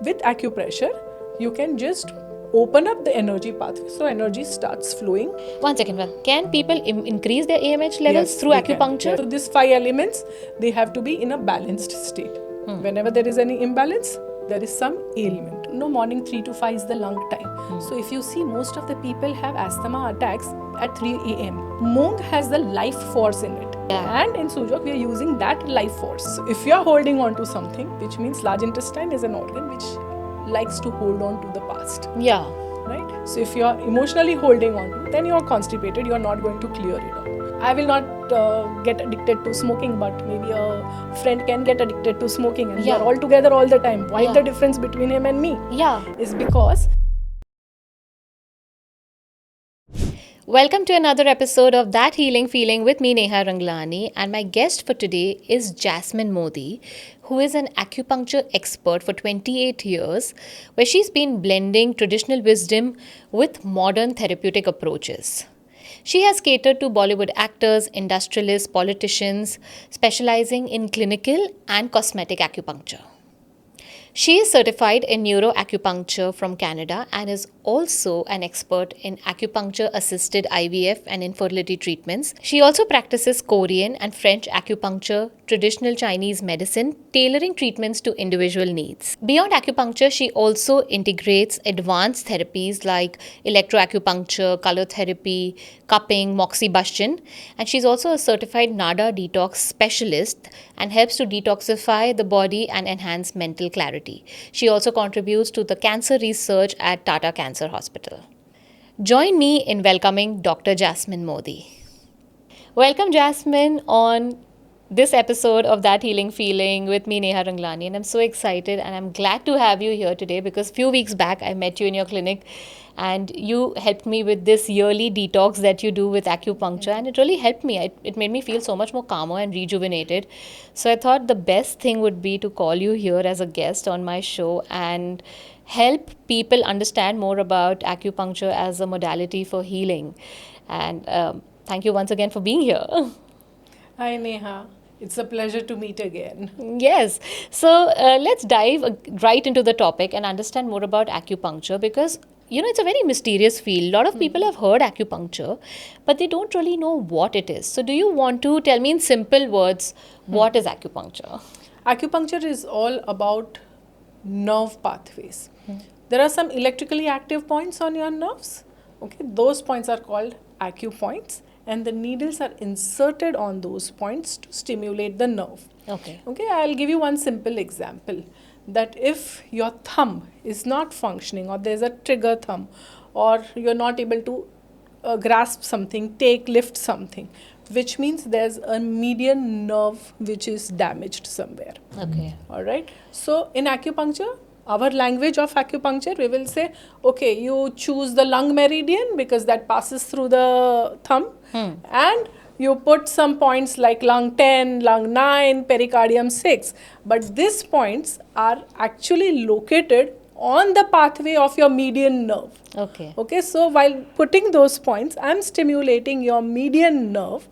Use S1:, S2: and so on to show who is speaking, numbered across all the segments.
S1: with acupressure, you can just open up the energy pathway, so energy starts flowing.
S2: 1 second, can people increase their AMH levels
S1: Yes,
S2: through
S1: they can.
S2: acupuncture?
S1: So these 5 elements, they have to be in a balanced state. Whenever there is any imbalance, there is some ailment. No, morning 3 to 5 is the lung time. So if you see, most of the people have asthma attacks at 3 a.m. Moong has the life force in it.
S2: Yeah.
S1: And in Sujok, we are using that life force. So if you are holding on to something, which means large intestine is an organ which likes to hold on to the past.
S2: Yeah.
S1: Right? So if you are emotionally holding on to, then you are constipated, you are not going to clear it out. I will not get addicted to smoking, but maybe a friend can get addicted to smoking, and we are all together all the time. Why the difference between him and me?
S2: Yeah.
S1: Is because...
S2: Welcome to another episode of That Healing Feeling with me, Neha Ranglani, and my guest for today is Jasmine Modi, who is an acupuncture expert for 28 years, where she's been blending traditional wisdom with modern therapeutic approaches. She has catered to Bollywood actors, industrialists, politicians, specializing in clinical and cosmetic acupuncture. She is certified in Neuro Acupuncture from Canada and is also an expert in acupuncture-assisted IVF and infertility treatments. She also practices Korean and French acupuncture, traditional Chinese medicine, tailoring treatments to individual needs. Beyond acupuncture, she also integrates advanced therapies like electroacupuncture, color therapy, cupping, Moxibustion, and she's also a certified NADA detox specialist and helps to detoxify the body and enhance mental clarity. She also contributes to the cancer research at Tata Cancer Hospital. Join me in welcoming Dr. Jasmine Modi. Welcome, Jasmine, on this episode of That Healing Feeling with me, Neha Ranglani. And I'm so excited and I'm glad to have you here today because a few weeks back I met you in your clinic and you helped me with this yearly detox that you do with acupuncture, and it really helped me. It made me feel so much more calmer and rejuvenated. So I thought the best thing would be to call you here as a guest on my show and help people understand more about acupuncture as a modality for healing. And thank you once again for being here.
S1: Hi Neha, it's a pleasure to meet again.
S2: Yes. So let's dive right into the topic and understand more about acupuncture because, you know, it's a very mysterious field. A lot of people have heard acupuncture, but they don't really know what it is. So do you want to tell me in simple words, what is acupuncture?
S1: Acupuncture is all about nerve pathways. There are some electrically active points on your nerves. Okay, those points are called acupoints, and the needles are inserted on those points to stimulate the nerve.
S2: Okay.
S1: Okay, I'll give you one simple example. That if your thumb is not functioning, or there's a trigger thumb, or you're not able to grasp something, lift something, which means there's a median nerve which is damaged somewhere.
S2: Okay.
S1: All right. So in acupuncture, our language of acupuncture, we will say, okay, you choose the lung meridian because that passes through the thumb, and you put some points like lung 10, lung 9, pericardium 6. But these points are actually located on the pathway of your median nerve.
S2: Okay.
S1: Okay, so while putting those points, I'm stimulating your median nerve,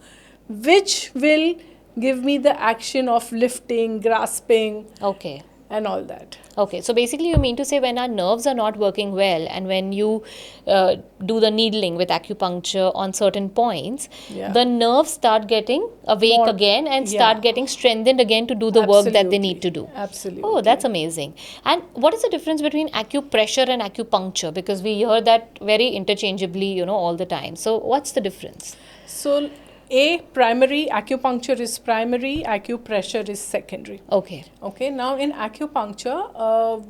S1: which will give me the action of lifting, grasping,
S2: Okay.
S1: and all that.
S2: Okay, so basically you mean to say when our nerves are not working well and when you do the needling with acupuncture on certain points, the nerves start getting awake again and start getting strengthened again to do the work that they need to do.
S1: Absolutely.
S2: Oh, that's amazing. And what is the difference between acupressure and acupuncture? Because we hear that very interchangeably, you know, all the time. So what's the difference?
S1: So primary acupuncture is primary, acupressure is secondary.
S2: Okay.
S1: Okay, now in acupuncture,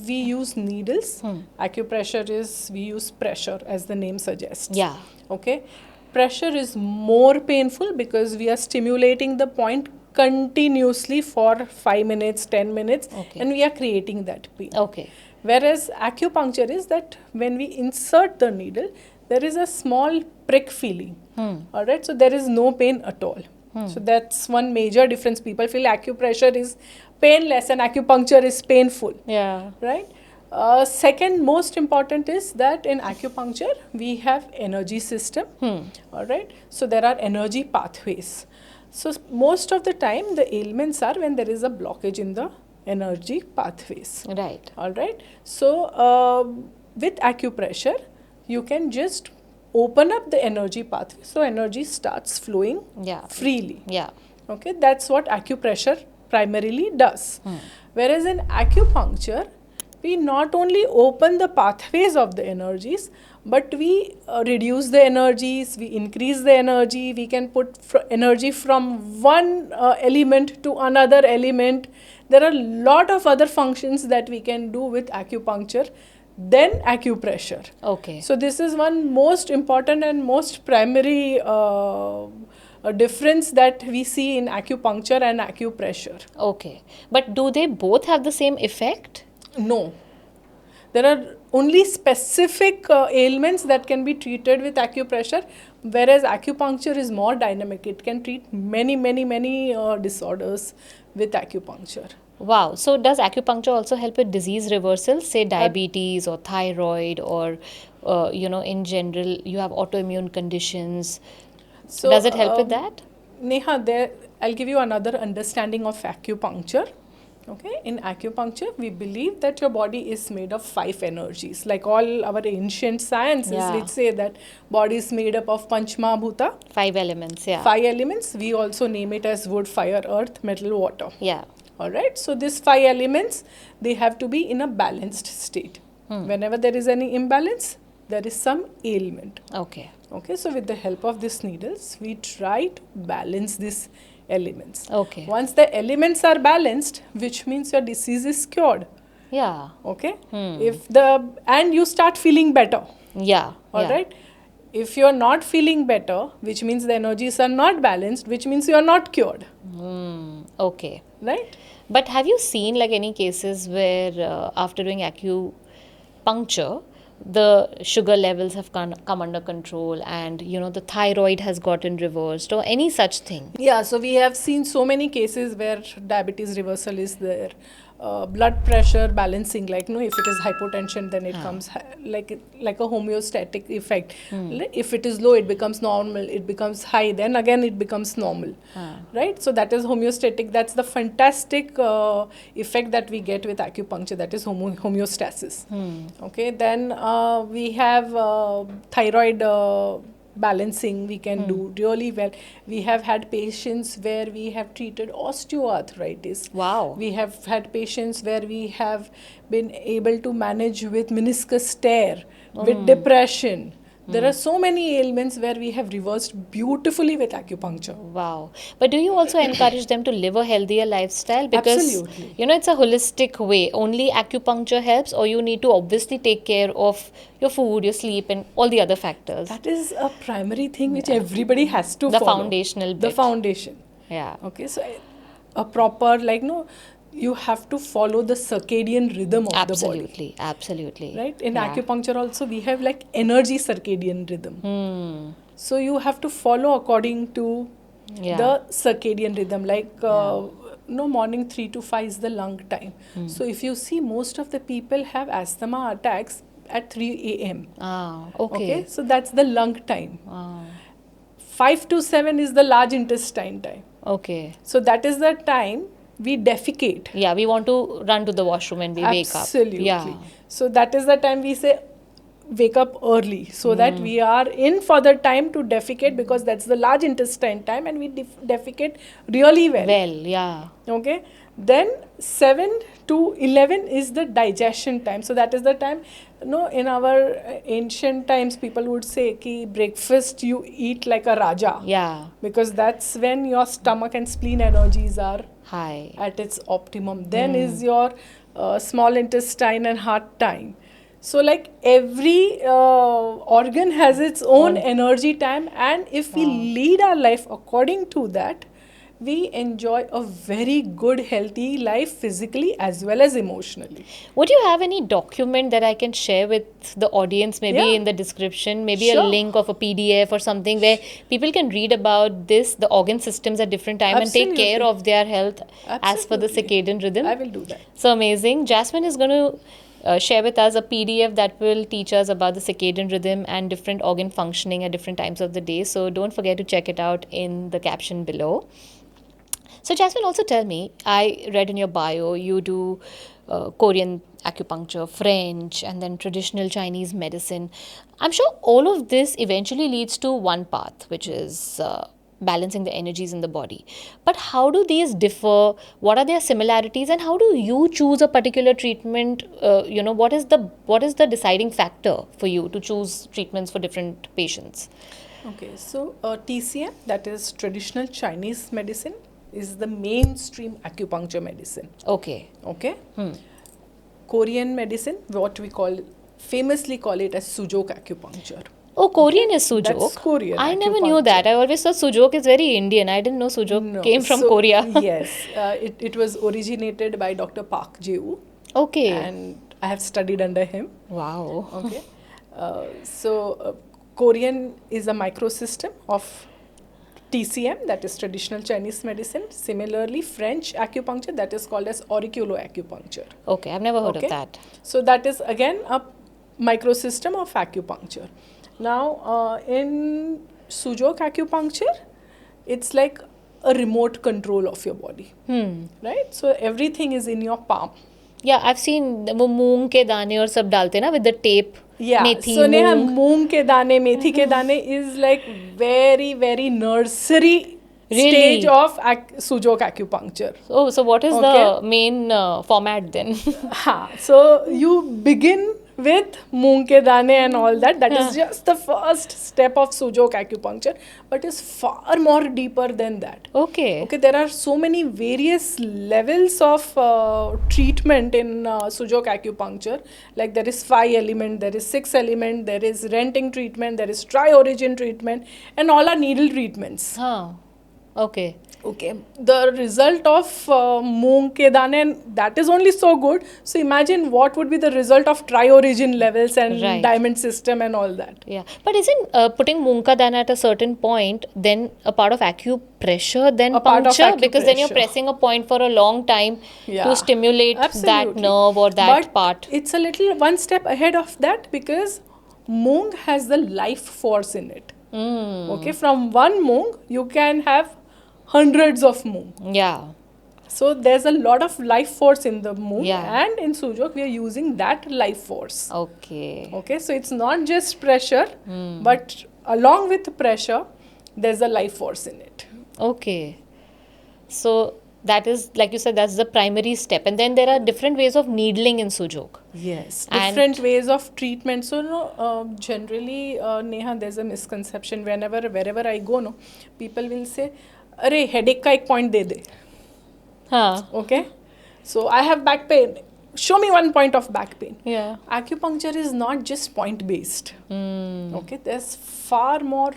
S1: we use needles. Acupressure is, we use pressure, as the name suggests.
S2: Yeah.
S1: Okay, pressure is more painful because we are stimulating the point continuously for 5 minutes, 10 minutes, and we are creating that pain.
S2: Okay.
S1: Whereas acupuncture is that when we insert the needle, there is a small prick feeling. All right, so there is no pain at all. So that's one major difference. People feel acupressure is painless and acupuncture is painful.
S2: Yeah.
S1: Right. Second most important is that in acupuncture we have energy system. All right. So there are energy pathways. So most of the time the ailments are when there is a blockage in the energy pathways.
S2: Right.
S1: All right. So, with acupressure, you can just open up the energy pathway. So, energy starts flowing
S2: Yeah.
S1: freely.
S2: Yeah.
S1: Okay. That's what acupressure primarily does. Whereas in acupuncture, we not only open the pathways of the energies, but we reduce the energies, we increase the energy, we can put energy from one element to another element. There are a lot of other functions that we can do with acupuncture than acupressure.
S2: Okay.
S1: So this is one most important and most primary difference that we see in acupuncture and acupressure.
S2: Okay. But do they both have the same effect?
S1: No. There are only specific ailments that can be treated with acupressure, whereas acupuncture is more dynamic. It can treat many disorders with acupuncture.
S2: Wow. So does acupuncture also help with disease reversal, say diabetes or thyroid, or in general you have autoimmune conditions?
S1: So,
S2: Does it help with that?
S1: Neha, I'll give you another understanding of acupuncture. Okay, in acupuncture, we believe that your body is made of 5 energies. Like all our ancient sciences,
S2: Yeah.
S1: which say that body is made up of Panchmabhuta,
S2: 5 elements, yeah.
S1: 5 elements. We also name it as wood, fire, earth, metal, water.
S2: Yeah.
S1: All right. So these 5 elements, they have to be in a balanced state. Whenever there is any imbalance, there is some ailment.
S2: Okay.
S1: Okay. So with the help of these needles, we try to balance these elements.
S2: Okay.
S1: Once the elements are balanced, which means your disease is cured.
S2: Yeah.
S1: Okay. And you start feeling better.
S2: Yeah.
S1: All
S2: yeah.
S1: right. If you're not feeling better, which means the energies are not balanced, which means you are not cured.
S2: Okay.
S1: Right.
S2: But have you seen like any cases where after doing acupuncture, the sugar levels have come under control and the thyroid has gotten reversed or any such thing?
S1: Yeah, so we have seen so many cases where diabetes reversal is there. Blood pressure balancing, like if it is hypotension, then it comes like a homeostatic effect. If it is low, it becomes normal. It becomes high, then again it becomes normal. Right? So that is homeostatic. That's the fantastic effect that we get with acupuncture. That is homeostasis. Okay. Then we have thyroid balancing we can do really well. We have had patients where we have treated osteoarthritis.
S2: Wow.
S1: We have had patients where we have been able to manage with meniscus tear, with depression. There are so many ailments where we have reversed beautifully with acupuncture.
S2: Wow. But do you also encourage them to live a healthier lifestyle? Because,
S1: Absolutely.
S2: it's a holistic way. Only acupuncture helps, or you need to obviously take care of your food, your sleep, and all the other factors.
S1: That is a primary thing which everybody has to
S2: The
S1: follow.
S2: foundational bit.
S1: The foundation.
S2: Yeah.
S1: Okay, so a proper, you have to follow the circadian rhythm of the body.
S2: Absolutely.
S1: Right? In
S2: Yeah.
S1: acupuncture also, we have energy circadian rhythm. So you have to follow according to the circadian rhythm. Morning 3 to 5 is the lung time. So if you see, most of the people have asthma attacks at 3 a.m.
S2: Okay.
S1: So that's the lung time. 5 to 7 is the large intestine time.
S2: Okay.
S1: So that is the time we defecate.
S2: Yeah, we want to run to the washroom and we wake up.
S1: Absolutely.
S2: Yeah.
S1: So that is the time we say wake up early, so that we are in for the time to defecate, because that's the large intestine time and we defecate really well.
S2: Yeah.
S1: Okay. Then 7 to 11 is the digestion time. So that is the time, in our ancient times, people would say ki breakfast you eat like a raja.
S2: Yeah.
S1: Because that's when your stomach and spleen energies are
S2: High.
S1: at its optimum. Then is your small intestine and heart time. So every organ has its own energy time, and if we lead our life according to that, we enjoy a very good, healthy life physically as well as emotionally.
S2: Would you have any document that I can share with the audience, maybe
S1: Yeah.
S2: in the description, maybe
S1: Sure.
S2: a link of a PDF or something where people can read about this, the organ systems at different time and take care
S1: Absolutely.
S2: of their health as per the
S1: Absolutely.
S2: circadian rhythm?
S1: I will do that.
S2: So amazing. Jasmine is going to share with us a PDF that will teach us about the circadian rhythm and different organ functioning at different times of the day. So don't forget to check it out in the caption below. So, Jasmine, also tell me, I read in your bio you do Korean acupuncture, French, and then traditional Chinese medicine. I'm sure all of this eventually leads to one path, which is balancing the energies in the body. But how do these differ? What are their similarities, and how do you choose a particular treatment? What is the deciding factor for you to choose treatments for different patients?
S1: Okay, so TCM, that is traditional Chinese medicine, is the mainstream acupuncture medicine.
S2: Okay.
S1: Okay. Korean medicine, what we famously call it as Sujok acupuncture.
S2: Oh, Korean is Sujok.
S1: That's Korean
S2: I never knew that. I always thought Sujok is very Indian. I didn't know Sujok
S1: No,
S2: came from
S1: so,
S2: Korea.
S1: Yes, it was originated by Dr. Park Jae-woo,
S2: Okay.
S1: and I have studied under him.
S2: Wow.
S1: Okay. Korean is a microsystem of TCM, that is traditional Chinese medicine. Similarly, French acupuncture, that is called as auriculoacupuncture.
S2: Okay, I've never heard
S1: Okay.
S2: of that.
S1: So that is again a microsystem of acupuncture. Now, in Sujok acupuncture, it's like a remote control of your body, right? So everything is in your palm.
S2: Yeah, I've seen वो मूंग के दाने और सब डालते ना with the tape.
S1: Yeah,
S2: methi,
S1: so Neha,
S2: moong.
S1: moong ke dane, methi ke dane is like very, very nursery
S2: Really?
S1: stage of Sujok acupuncture.
S2: Oh, so what is the
S1: Okay.
S2: main format then?
S1: So you begin with moong ke dane and all that. That is just the first step of Sujok acupuncture, but is far more deeper than that.
S2: Okay.
S1: Okay, there are so many various levels of treatment in Sujok acupuncture. Like there is 5 element, there is 6 element, there is renting treatment, there is tri-origin treatment, and all are needle treatments.
S2: Huh. Okay.
S1: Okay, the result of moong ke dane, and that is only so good. So imagine what would be the result of tri-origin levels and
S2: Right.
S1: diamond system and all that.
S2: Yeah. But isn't putting moong ka dana at a certain point then a part of acupressure then
S1: A part of
S2: puncture? Because then you're
S1: acupressure.
S2: pressing a point for a long time
S1: Yeah.
S2: to stimulate that
S1: Absolutely.
S2: nerve or that
S1: But
S2: part.
S1: it's a little one step ahead of that because moong has the life force in it. Okay, from one moong you can have hundreds of moong.
S2: Yeah.
S1: So there's a lot of life force in the moong,
S2: Yeah.
S1: and in Sujok we are using that life force.
S2: Okay.
S1: Okay, so it's not just pressure, but along with pressure, there's a life force in it.
S2: Okay. So that is, like you said, that's the primary step. And then there are different ways of needling in Sujok.
S1: Yes,
S2: And-
S1: different ways of treatment. So, generally, Neha, there's a misconception wherever I go, people will say, "Arey, headache ka ek point de de."
S2: Huh.
S1: Okay, so I have back pain. Show me one point of back pain.
S2: Yeah.
S1: Acupuncture is not just point based. Okay, there's far more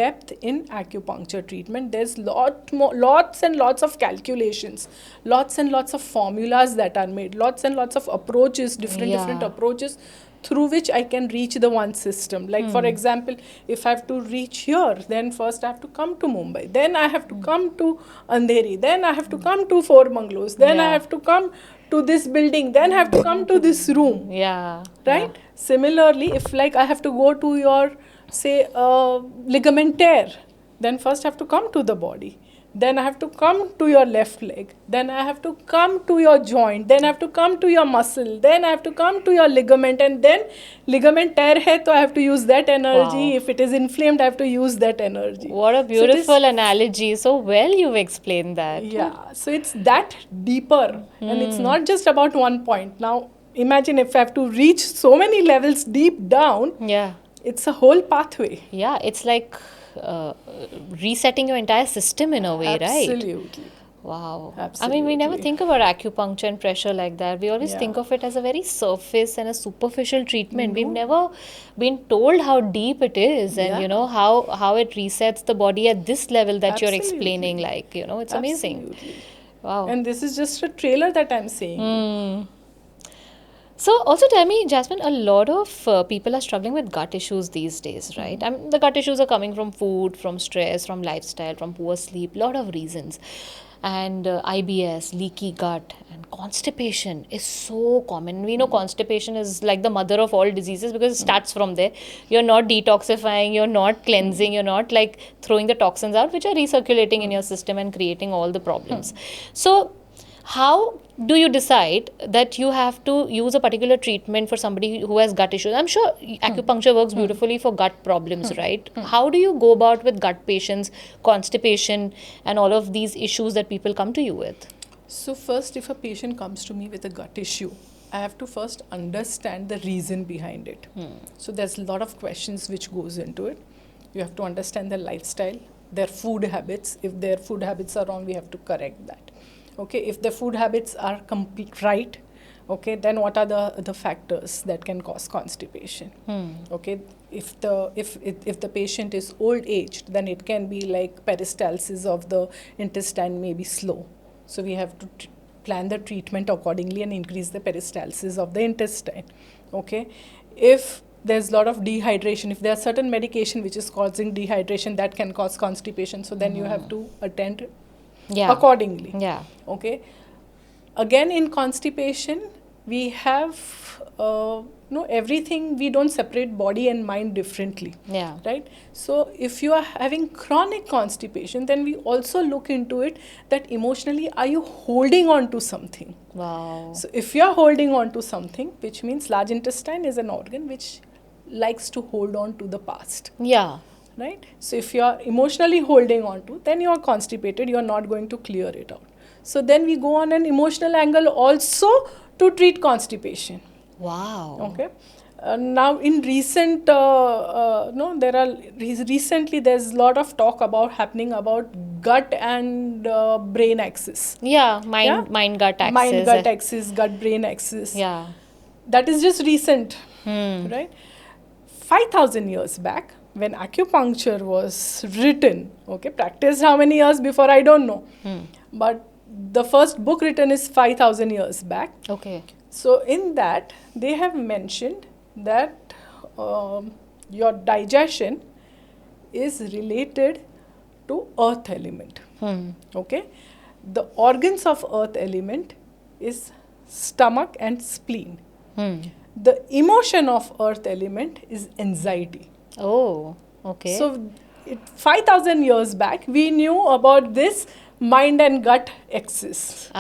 S1: depth in acupuncture treatment. There's lots and lots of calculations, lots and lots of formulas that are made, lots and lots of approaches, different
S2: Yeah.
S1: approaches through which I can reach the one system. Like for example, if I have to reach here, then first I have to come to Mumbai, then I have to come to Andheri, then I have to come to Four Bungalows, then I
S2: Yeah.
S1: have to come to this building, then I have to come to this room.
S2: Yeah.
S1: Right? Similarly, if like I have to go to your, say, ligament tear, then first I have to come to the body. Then I have to come to your left leg. Then I have to come to your joint. Then I have to come to your muscle. Then I have to come to your ligament. And then ligament tear hai, so I have to use that energy.
S2: Wow.
S1: If it is inflamed, I have to use that energy.
S2: What a
S1: So it is-
S2: beautiful analogy. So well you've explained that.
S1: Yeah, so it's that deeper, and it's not just about one point. Now, imagine if I have to reach so many levels deep down,
S2: Yeah.
S1: it's a whole pathway.
S2: Yeah, it's like resetting your entire system in a way, right?
S1: Absolutely.
S2: Wow. I mean, we never
S1: Absolutely.
S2: think about acupuncture and pressure like that. We always
S1: Yeah.
S2: think of it as a very surface and a superficial treatment. We've never been told how deep it is and,
S1: Yeah.
S2: how it resets the body at this level that you're
S1: Absolutely.
S2: explaining. Like, it's amazing.
S1: Absolutely.
S2: Wow.
S1: And this is just a trailer that I'm saying.
S2: So, also tell me, Jasmine, a lot of people are struggling with gut issues these days, right? The gut issues are coming from food, from stress, from lifestyle, from poor sleep, lot of reasons. and IBS, leaky gut, and constipation is so common. We know constipation is like the mother of all diseases because it starts from there. You're not detoxifying, you're not cleansing, you're not like throwing the toxins out, which are recirculating in your system and creating all the problems. So, how do you decide that you have to use a particular treatment for somebody who has gut issues? I'm sure acupuncture works beautifully for gut problems, right? How do you go about with gut patients, constipation, and all of these issues that people come to you with?
S1: So first, if a patient comes to me with a gut issue, I have to first understand the reason behind it. So there's a lot of questions which goes into it. You have to understand their lifestyle, their food habits. If their food habits are wrong, we have to correct that. Okay, if the food habits are right, okay, then what are the factors that can cause constipation? Okay, if the patient is old aged, then it can be like peristalsis of the intestine may be slow. So we have to plan the treatment accordingly and increase the peristalsis of the intestine. Okay, if there's a lot of dehydration, if there's certain medication which is causing dehydration that can cause constipation, so then you have to attend accordingly.
S2: Yeah.
S1: Okay. Again, in constipation, we have everything. We don't separate body and mind differently.
S2: Yeah.
S1: Right. So if you are having chronic constipation, then we also look into it that emotionally, are you holding on to something?
S2: Wow.
S1: So if you are holding on to something, which means large intestine is an organ which likes to hold on to the past.
S2: Yeah.
S1: Right? So if you are emotionally holding on to, then you are constipated, you are not going to clear it out. So then we go on an emotional angle also to treat constipation.
S2: Wow.
S1: Okay. Now in recent, recently there's a lot of talk happening about gut and brain axis.
S2: Yeah, mind gut axis.
S1: Mind gut axis, gut brain axis.
S2: Yeah.
S1: That is just recent, right? 5,000 years back, when acupuncture was written, okay, practiced how many years before, I don't know. But the first book written is 5,000 years back.
S2: Okay.
S1: So in that, they have mentioned that your digestion is related to earth element. Okay. The organs of earth element is stomach and spleen. The emotion of earth element is anxiety.
S2: Oh, okay.
S1: So 5,000 years back, we knew about this mind and gut axis.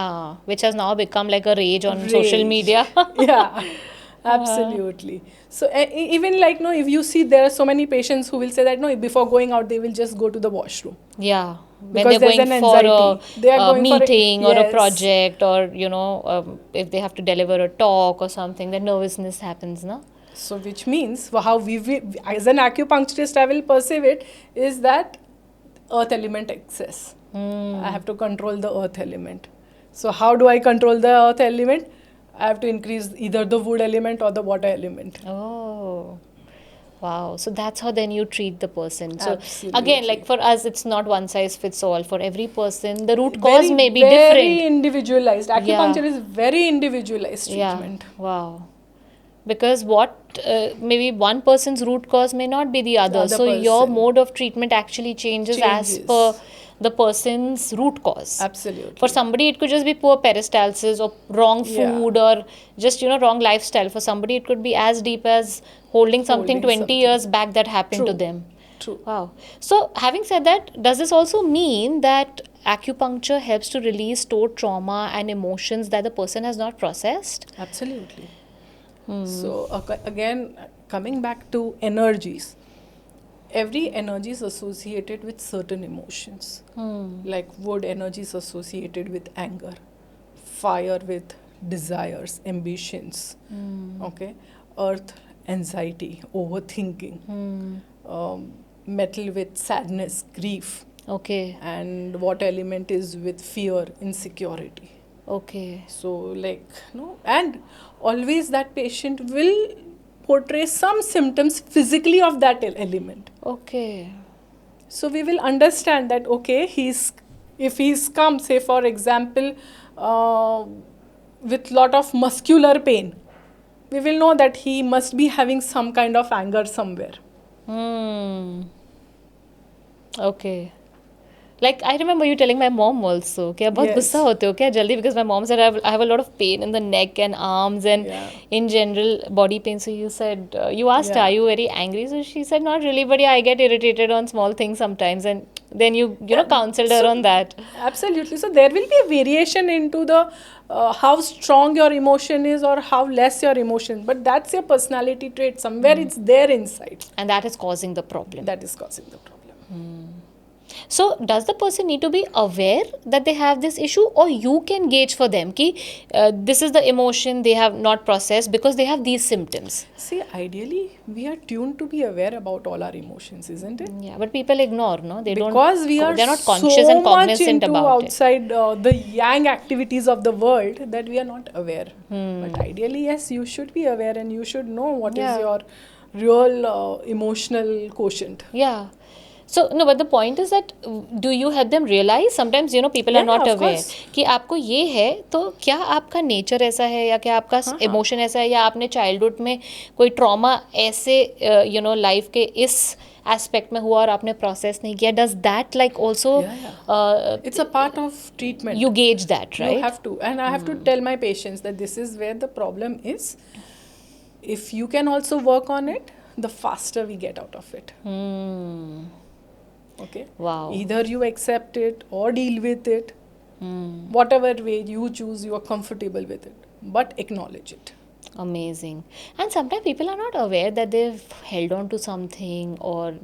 S2: Which has now become like a rage on social media.
S1: Yeah, absolutely. So even like, if you see there are so many patients who will say that, before going out, they will just go to the washroom.
S2: Yeah. When
S1: Because
S2: they're
S1: there's
S2: going
S1: an
S2: for
S1: anxiety. They are
S2: a
S1: going for
S2: meeting or a
S1: yes.
S2: project or, if they have to deliver a talk or something, the nervousness happens, no?
S1: So which means how we as an acupuncturist, I will perceive it is that earth element excess. I have to control the earth element. So how do I control the earth element? I have to increase either the wood element or the water element.
S2: Oh, wow. So that's how then you treat the person. So
S1: Absolutely.
S2: again, like for us, it's not one size fits all. For every person, the root cause may be
S1: very
S2: different.
S1: Individualized. Acupuncture
S2: Yeah.
S1: is very individualized treatment.
S2: Yeah. Wow. Because maybe one person's root cause may not be the other. So your
S1: person.
S2: mode of treatment actually changes as per the person's root cause.
S1: Absolutely.
S2: For somebody, it could just be poor peristalsis or wrong food or just, wrong lifestyle. For somebody, it could be as deep as holding something 20 years back that happened to them.
S1: True.
S2: Wow. So having said that, does this also mean that acupuncture helps to release stored trauma and emotions that the person has not processed?
S1: Absolutely. So again, coming back to energies, every energy is associated with certain emotions. Like wood energy is associated with anger, fire with desires, ambitions. Okay, earth, anxiety, overthinking. Metal with sadness, grief.
S2: Okay.
S1: And water element is with fear, insecurity.
S2: Okay.
S1: So and always that patient will portray some symptoms physically of that element.
S2: Okay.
S1: So we will understand that, okay, if he's come, say for example, with lot of muscular pain, we will know that he must be having some kind of anger somewhere.
S2: Okay. Like I remember you telling my mom also कि आप बहुत गुस्सा होते हो क्या जल्दी, because my mom said I have a lot of pain in the neck and arms and in general body pain. So you said you asked are you very angry? So she said not really, but yeah, I get irritated on small things sometimes, and then you know counseled her on that.
S1: Absolutely. So there will be a variation into the how strong your emotion is or how less your emotion, but that's your personality trait. Somewhere it's there inside.
S2: And that is causing the problem.
S1: That is causing the problem.
S2: So does the person need to be aware that they have this issue, or you can gauge for them ki this is the emotion they have not processed because they have these symptoms?
S1: See, ideally we are tuned to be aware about all our emotions, isn't it?
S2: Yeah, but people ignore, no? They don't,
S1: because we are
S2: they're not conscious
S1: so
S2: and cognizant
S1: much into
S2: about it.
S1: outside the yang activities of the world that we are not aware. But ideally, yes, you should be aware and you should know what is your real emotional quotient.
S2: Yeah. So no, but the point is that do you help them realize? Sometimes you know people are not aware कि आपको ये है, तो क्या आपका nature ऐसा है या क्या आपका इमोशन ऐसा है, या आपने चाइल्डहुड में कोई ट्रॉमा ऐसे यू नो लाइफ के इस एस्पेक्ट में हुआ और आपने प्रोसेस नहीं किया. Does that like also
S1: it's a part of treatment.
S2: You gauge that, right?
S1: You have to, and I have to tell my patients that this is where the problem is. If you can also work on it, the faster we get out of it. Okay.
S2: Wow.
S1: Either you accept it or deal with it. Whatever way you choose, you are comfortable with it. But acknowledge it.
S2: Amazing. And sometimes people are not aware that they've held on to something, or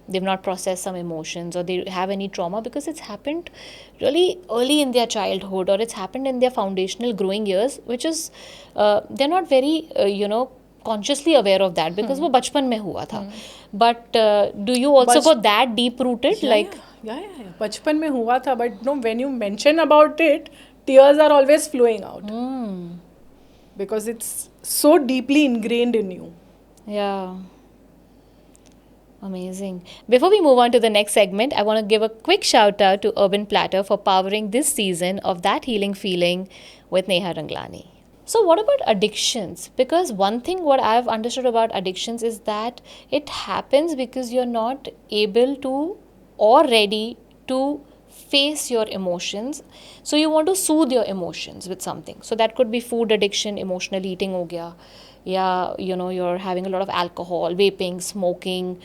S2: they've not processed some emotions, or they have any trauma because it's happened really early in their childhood, or it's happened in their foundational growing years, which is they're not very you know consciously aware of that because वो बचपन में हुआ था. But do you also go that deep rooted?
S1: Yeah. बचपन में हुआ था, but no, when you mention about it, tears are always flowing out. Because it's so deeply ingrained in you.
S2: Yeah. Amazing. Before we move on to the next segment, I want to give a quick shout out to Urban Platter for powering this season of That Healing Feeling with Neha Ranglani. So what about addictions? Because one thing what I've understood about addictions is that it happens because you're not able to or ready to face your emotions. So you want to soothe your emotions with something. So that could be food addiction, emotional eating ho gaya. Yeah, you know, you're having a lot of alcohol, vaping, smoking,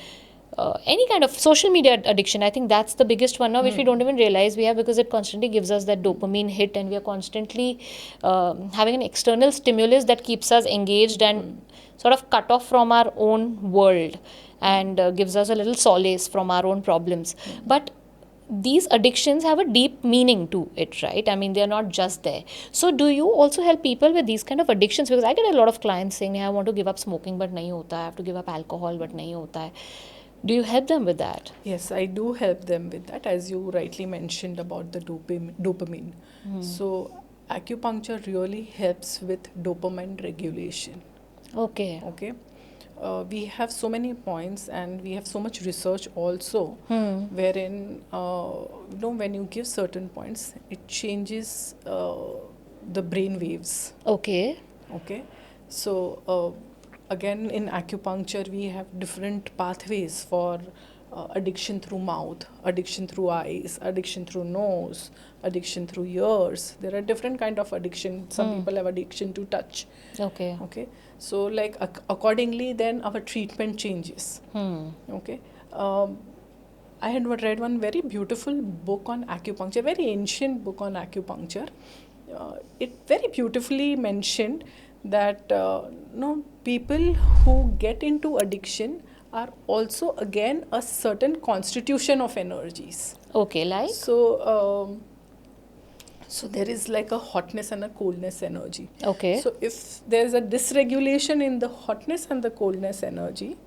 S2: any kind of social media addiction. I think that's the biggest one now, which we don't even realize we have, because it constantly gives us that dopamine hit, and we are constantly having an external stimulus that keeps us engaged and sort of cut off from our own world, and gives us a little solace from our own problems. But these addictions have a deep meaning to it, right? I mean, they're not just there. So do you also help people with these kind of addictions? Because I get a lot of clients saying, I want to give up smoking but nahi hota hai, I have to give up alcohol but nahi hota hai. Do you help them with that?
S1: Yes, I do help them with that, as you rightly mentioned about the dopamine. So acupuncture really helps with dopamine regulation.
S2: Okay.
S1: We have so many points, and we have so much research also, wherein you know, when you give certain points, it changes the brain waves.
S2: Okay.
S1: So again, in acupuncture we have different pathways for addiction through mouth, addiction through eyes, addiction through nose, addiction through ears. There are different kind of addiction. Some people have addiction to touch. Okay. So like accordingly, then our treatment changes. Okay. I had read one very beautiful book on acupuncture, very ancient book on acupuncture. It very beautifully mentioned that people who get into addiction are also again a certain constitution of energies.
S2: Okay, like?
S1: So there is like a hotness and a coldness energy.
S2: Okay.
S1: So if there is a dysregulation in the hotness and the coldness energy,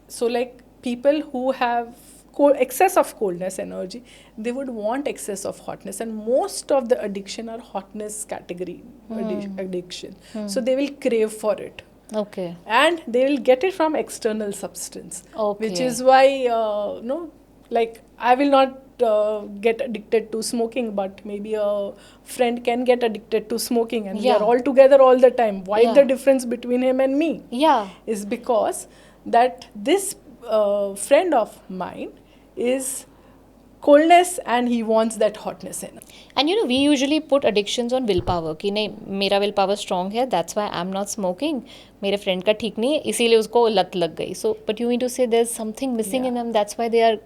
S1: so like people who have excess of coldness energy, they would want excess of hotness, and most of the addiction are hotness category addiction. So they will crave for it.
S2: Okay.
S1: And they will get it from external substance.
S2: Okay.
S1: Which is why like I will not get addicted to smoking, but maybe a friend can get addicted to smoking, and we are all together all the time. Why the difference between him and me? Is because that this friend of mine is coldness and he wants that hotness in.
S2: And we usually put addictions on willpower कि नहीं मेरा willpower strong है, that's why I'm not smoking. मेरे friend का ठीक नहीं है, इसीलिए उसको लत लग गई. So, but you mean to say there's something missing in them, that's why they are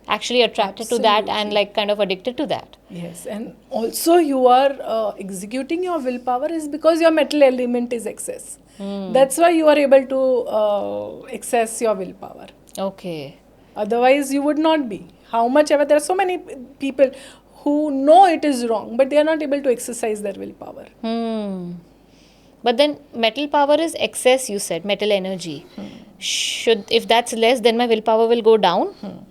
S2: actually attracted to that and like kind of addicted to that.
S1: Yes, and also you are executing your willpower is because your metal element is excess. That's why you are able to access your willpower.
S2: Okay.
S1: Otherwise, you would not be. How much ever, there are so many people who know it is wrong, but they are not able to exercise their willpower.
S2: But then metal power is excess, you said, metal energy. If that's less, then my willpower will go down.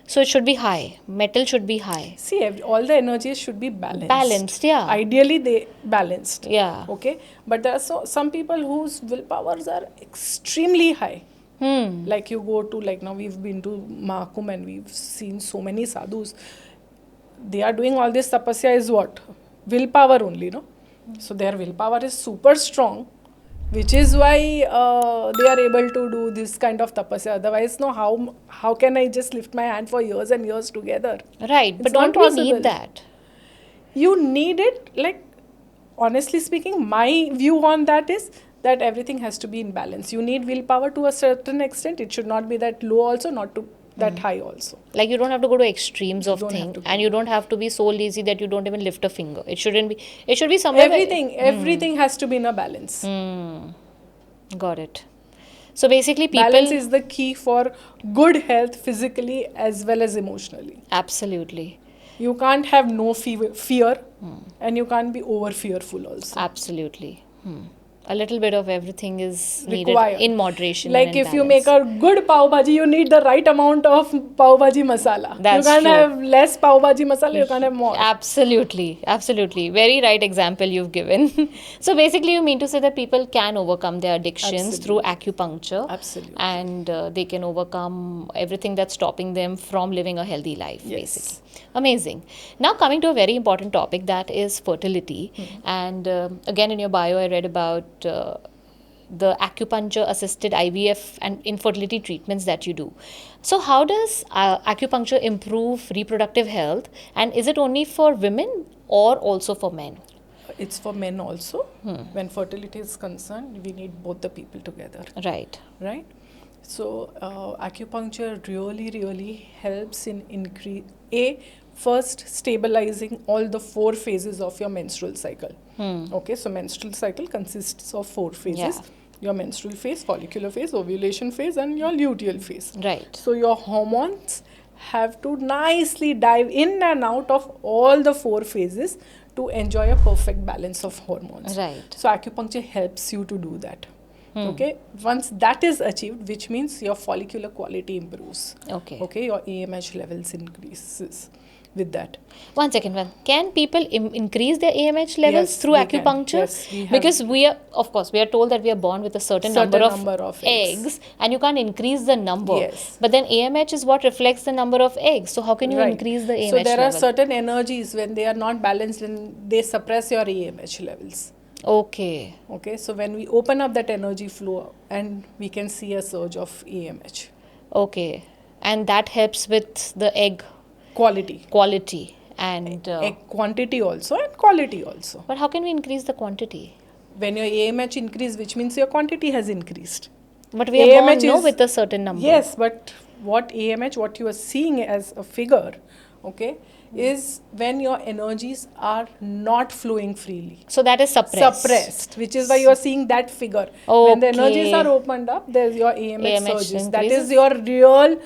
S2: So it should be high. Metal should be high.
S1: See, all the energies should be balanced.
S2: Balanced, yeah.
S1: Ideally, they balanced.
S2: Yeah.
S1: Okay. But there are some people whose willpowers are extremely high. Like you go to, like now we've been to Mahakumbh and we've seen so many sadhus. They are doing all this tapasya is what? Willpower only, no? So their willpower is super strong, which is why they are able to do this kind of tapasya. Otherwise, no, how can I just lift my hand for years and years together?
S2: Right, but
S1: It's
S2: don't
S1: not
S2: we
S1: possible.
S2: need that?
S1: You need it, like, honestly speaking, my view on that is that everything has to be in balance. You need willpower to a certain extent. It should not be that low also, not to that high also.
S2: Like you don't have to go to extremes of
S1: don't have
S2: thing,
S1: to go.
S2: and you don't have to be so lazy that you don't even lift a finger. It shouldn't be. It should be somewhere.
S1: Everything has to be in a balance.
S2: Got it. So basically, people.
S1: Balance is the key for good health physically as well as emotionally.
S2: Absolutely.
S1: You can't have no fear and you can't be over fearful also.
S2: Absolutely. A little bit of everything is
S1: Required.
S2: needed in moderation.
S1: Like
S2: and in
S1: if you
S2: balance.
S1: make a good pav bhaji, you need the right amount of pav bhaji masala.
S2: That's
S1: you can't
S2: true.
S1: have less pav bhaji masala, you can't have more.
S2: Absolutely. Absolutely. Very right example you've given. So basically, you mean to say that people can overcome their addictions through acupuncture.
S1: Absolutely.
S2: And they can overcome everything that's stopping them from living a healthy life,
S1: Yes.
S2: basically. Amazing. Now coming to a very important topic, that is fertility. And again, in your bio, I read about the acupuncture assisted IVF and infertility treatments that you do. So how does acupuncture improve reproductive health, and is it only for women or also for men?
S1: It's for men also. When fertility is concerned, we need both the people together.
S2: Right.
S1: Right? So acupuncture really helps in first stabilizing all the 4 phases of your menstrual cycle. Okay, so menstrual cycle consists of 4 phases.
S2: Yeah.
S1: Your menstrual phase, follicular phase, ovulation phase and your luteal phase.
S2: Right.
S1: So your hormones have to nicely dive in and out of all the 4 phases to enjoy a perfect balance of hormones.
S2: Right.
S1: So acupuncture helps you to do that. Okay, once that is achieved, which means your follicular quality improves.
S2: Okay.
S1: Your AMH levels increases with that.
S2: One second. Can people increase their AMH levels
S1: Yes,
S2: through
S1: they can.
S2: acupuncture?
S1: Yes, we have.
S2: Because we are told that we are born with a certain number of eggs, and you can't increase the number.
S1: Yes.
S2: But then AMH is what reflects the number of eggs. So how can you increase the AMH
S1: So there
S2: level?
S1: are certain energies when they are not balanced and they suppress your AMH levels.
S2: Okay.
S1: So when we open up that energy flow and we can see a surge of AMH.
S2: Okay. And that helps with the egg
S1: Quality.
S2: And
S1: Egg quantity also and quality also.
S2: but how can we increase the quantity?
S1: When your AMH increase, which means your quantity has increased.
S2: But we are born
S1: AMH is-
S2: with a certain number.
S1: Yes, but what you are seeing as a figure, okay, is when your energies are not flowing freely.
S2: So that is suppressed.
S1: Which is why you are seeing that figure. When the energies
S2: Okay.
S1: are opened up, there's your AMH surges. That
S2: increases.
S1: is your real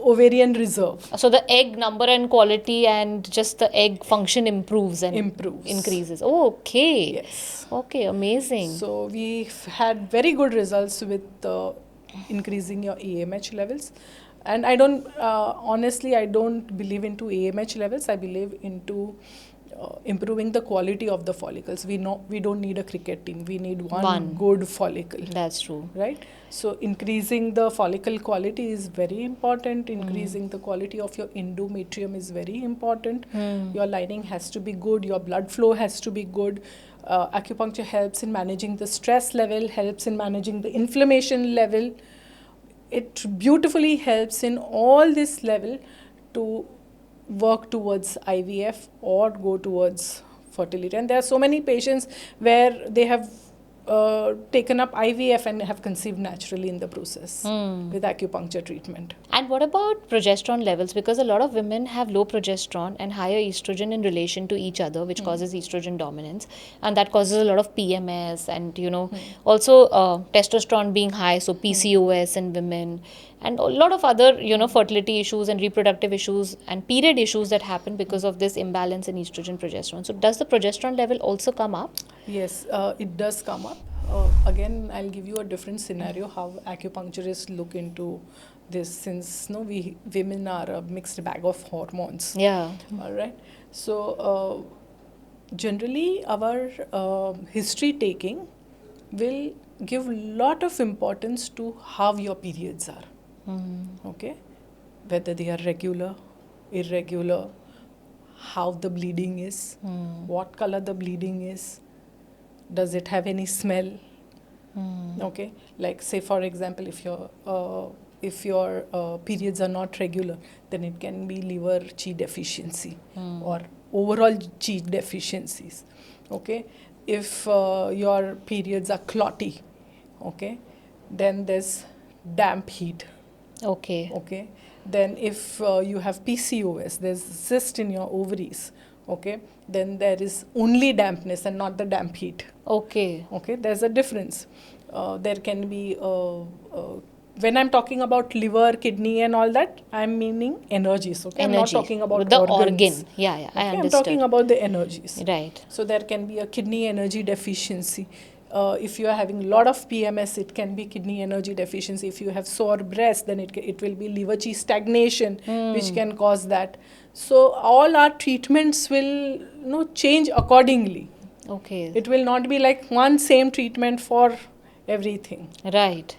S1: ovarian reserve.
S2: So the egg number and quality and just the egg function improves and
S1: Improves.
S2: increases. Oh, okay.
S1: Yes.
S2: Okay, amazing.
S1: So we've had very good results with increasing your AMH levels. And I don't, honestly, I don't believe into AMH levels. I believe into improving the quality of the follicles. We don't need a cricket team. We need one good follicle.
S2: That's true.
S1: Right? So increasing the follicle quality is very important. Increasing the quality of your endometrium is very important. Your lining has to be good. Your blood flow has to be good. Acupuncture helps in managing the stress level, helps in managing the inflammation level. It beautifully helps in all this level to work towards IVF or go towards fertility. And there are so many patients where they have taken up IVF and have conceived naturally in the process with acupuncture treatment.
S2: And what about progesterone levels? Because a lot of women have low progesterone and higher estrogen in relation to each other, which causes estrogen dominance. And that causes a lot of PMS and, also testosterone being high, so PCOS in women. And a lot of other, fertility issues and reproductive issues and period issues that happen because of this imbalance in estrogen progesterone. So does the progesterone level also come up?
S1: Yes, it does come up. Again, I'll give you a different scenario how acupuncturists look into this, since we women are a mixed bag of hormones.
S2: Yeah.
S1: All right. So generally, our history taking will give lot of importance to how your periods are. Okay, whether they are regular, irregular, how the bleeding is, what color the bleeding is, does it have any smell? Okay, like say for example, if your periods are not regular, then it can be liver chi deficiency or overall chi deficiencies. Okay, if your periods are clotty, okay, then there's damp heat.
S2: Okay.
S1: Okay, then if you have PCOS, there's cyst in your ovaries. Okay, then there is only dampness and not the damp heat.
S2: Okay.
S1: Okay, there's a difference. There can be when I'm talking about liver, kidney and all that, I'm meaning energies. Okay, I'm not talking about
S2: the
S1: organs.
S2: organ. Yeah, I
S1: Okay,
S2: understood.
S1: I'm talking about the energies.
S2: Right.
S1: So there can be a kidney energy deficiency. If you are having a lot of PMS, it can be kidney energy deficiency. If you have sore breast, then it will be liver chi stagnation, which can cause that. So all our treatments will change accordingly.
S2: Okay.
S1: It will not be like one same treatment for everything.
S2: Right.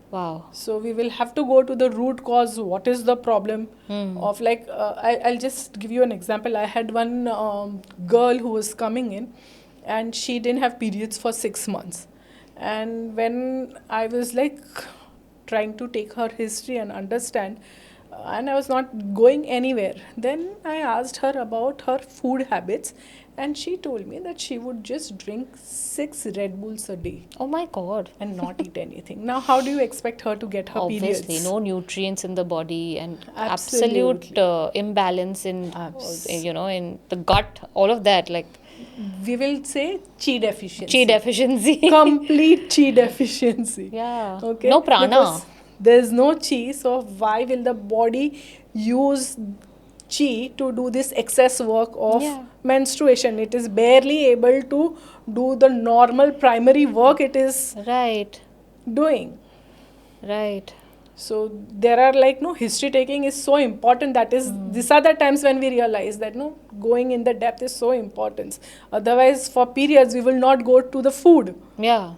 S2: Wow.
S1: So we will have to go to the root cause. What is the problem of I'll just give you an example. I had one girl who was coming in and she didn't have periods for 6 months. And when I was trying to take her history and understand, and I was not going anywhere, then I asked her about her food habits, and she told me that she would just drink 6 Red Bulls a day
S2: Oh my God.
S1: and not eat anything. Now, how do you expect her to get her
S2: Obviously,
S1: periods?
S2: no nutrients in the body and
S1: Absolutely.
S2: absolute imbalance in, in the gut, all of that, like
S1: We will say chi deficiency.
S2: chi deficiency.
S1: Complete chi deficiency.
S2: Yeah.
S1: Okay.
S2: No prana.
S1: Because there's no chi, so why will the body use chi to do this excess work of menstruation? It is barely able to do the normal primary work it is
S2: Right.
S1: doing.
S2: Right.
S1: So there are history taking is so important. That is, these are the times when we realize that going in the depth is so important. Otherwise, for periods, we will not go to the food.
S2: Yeah.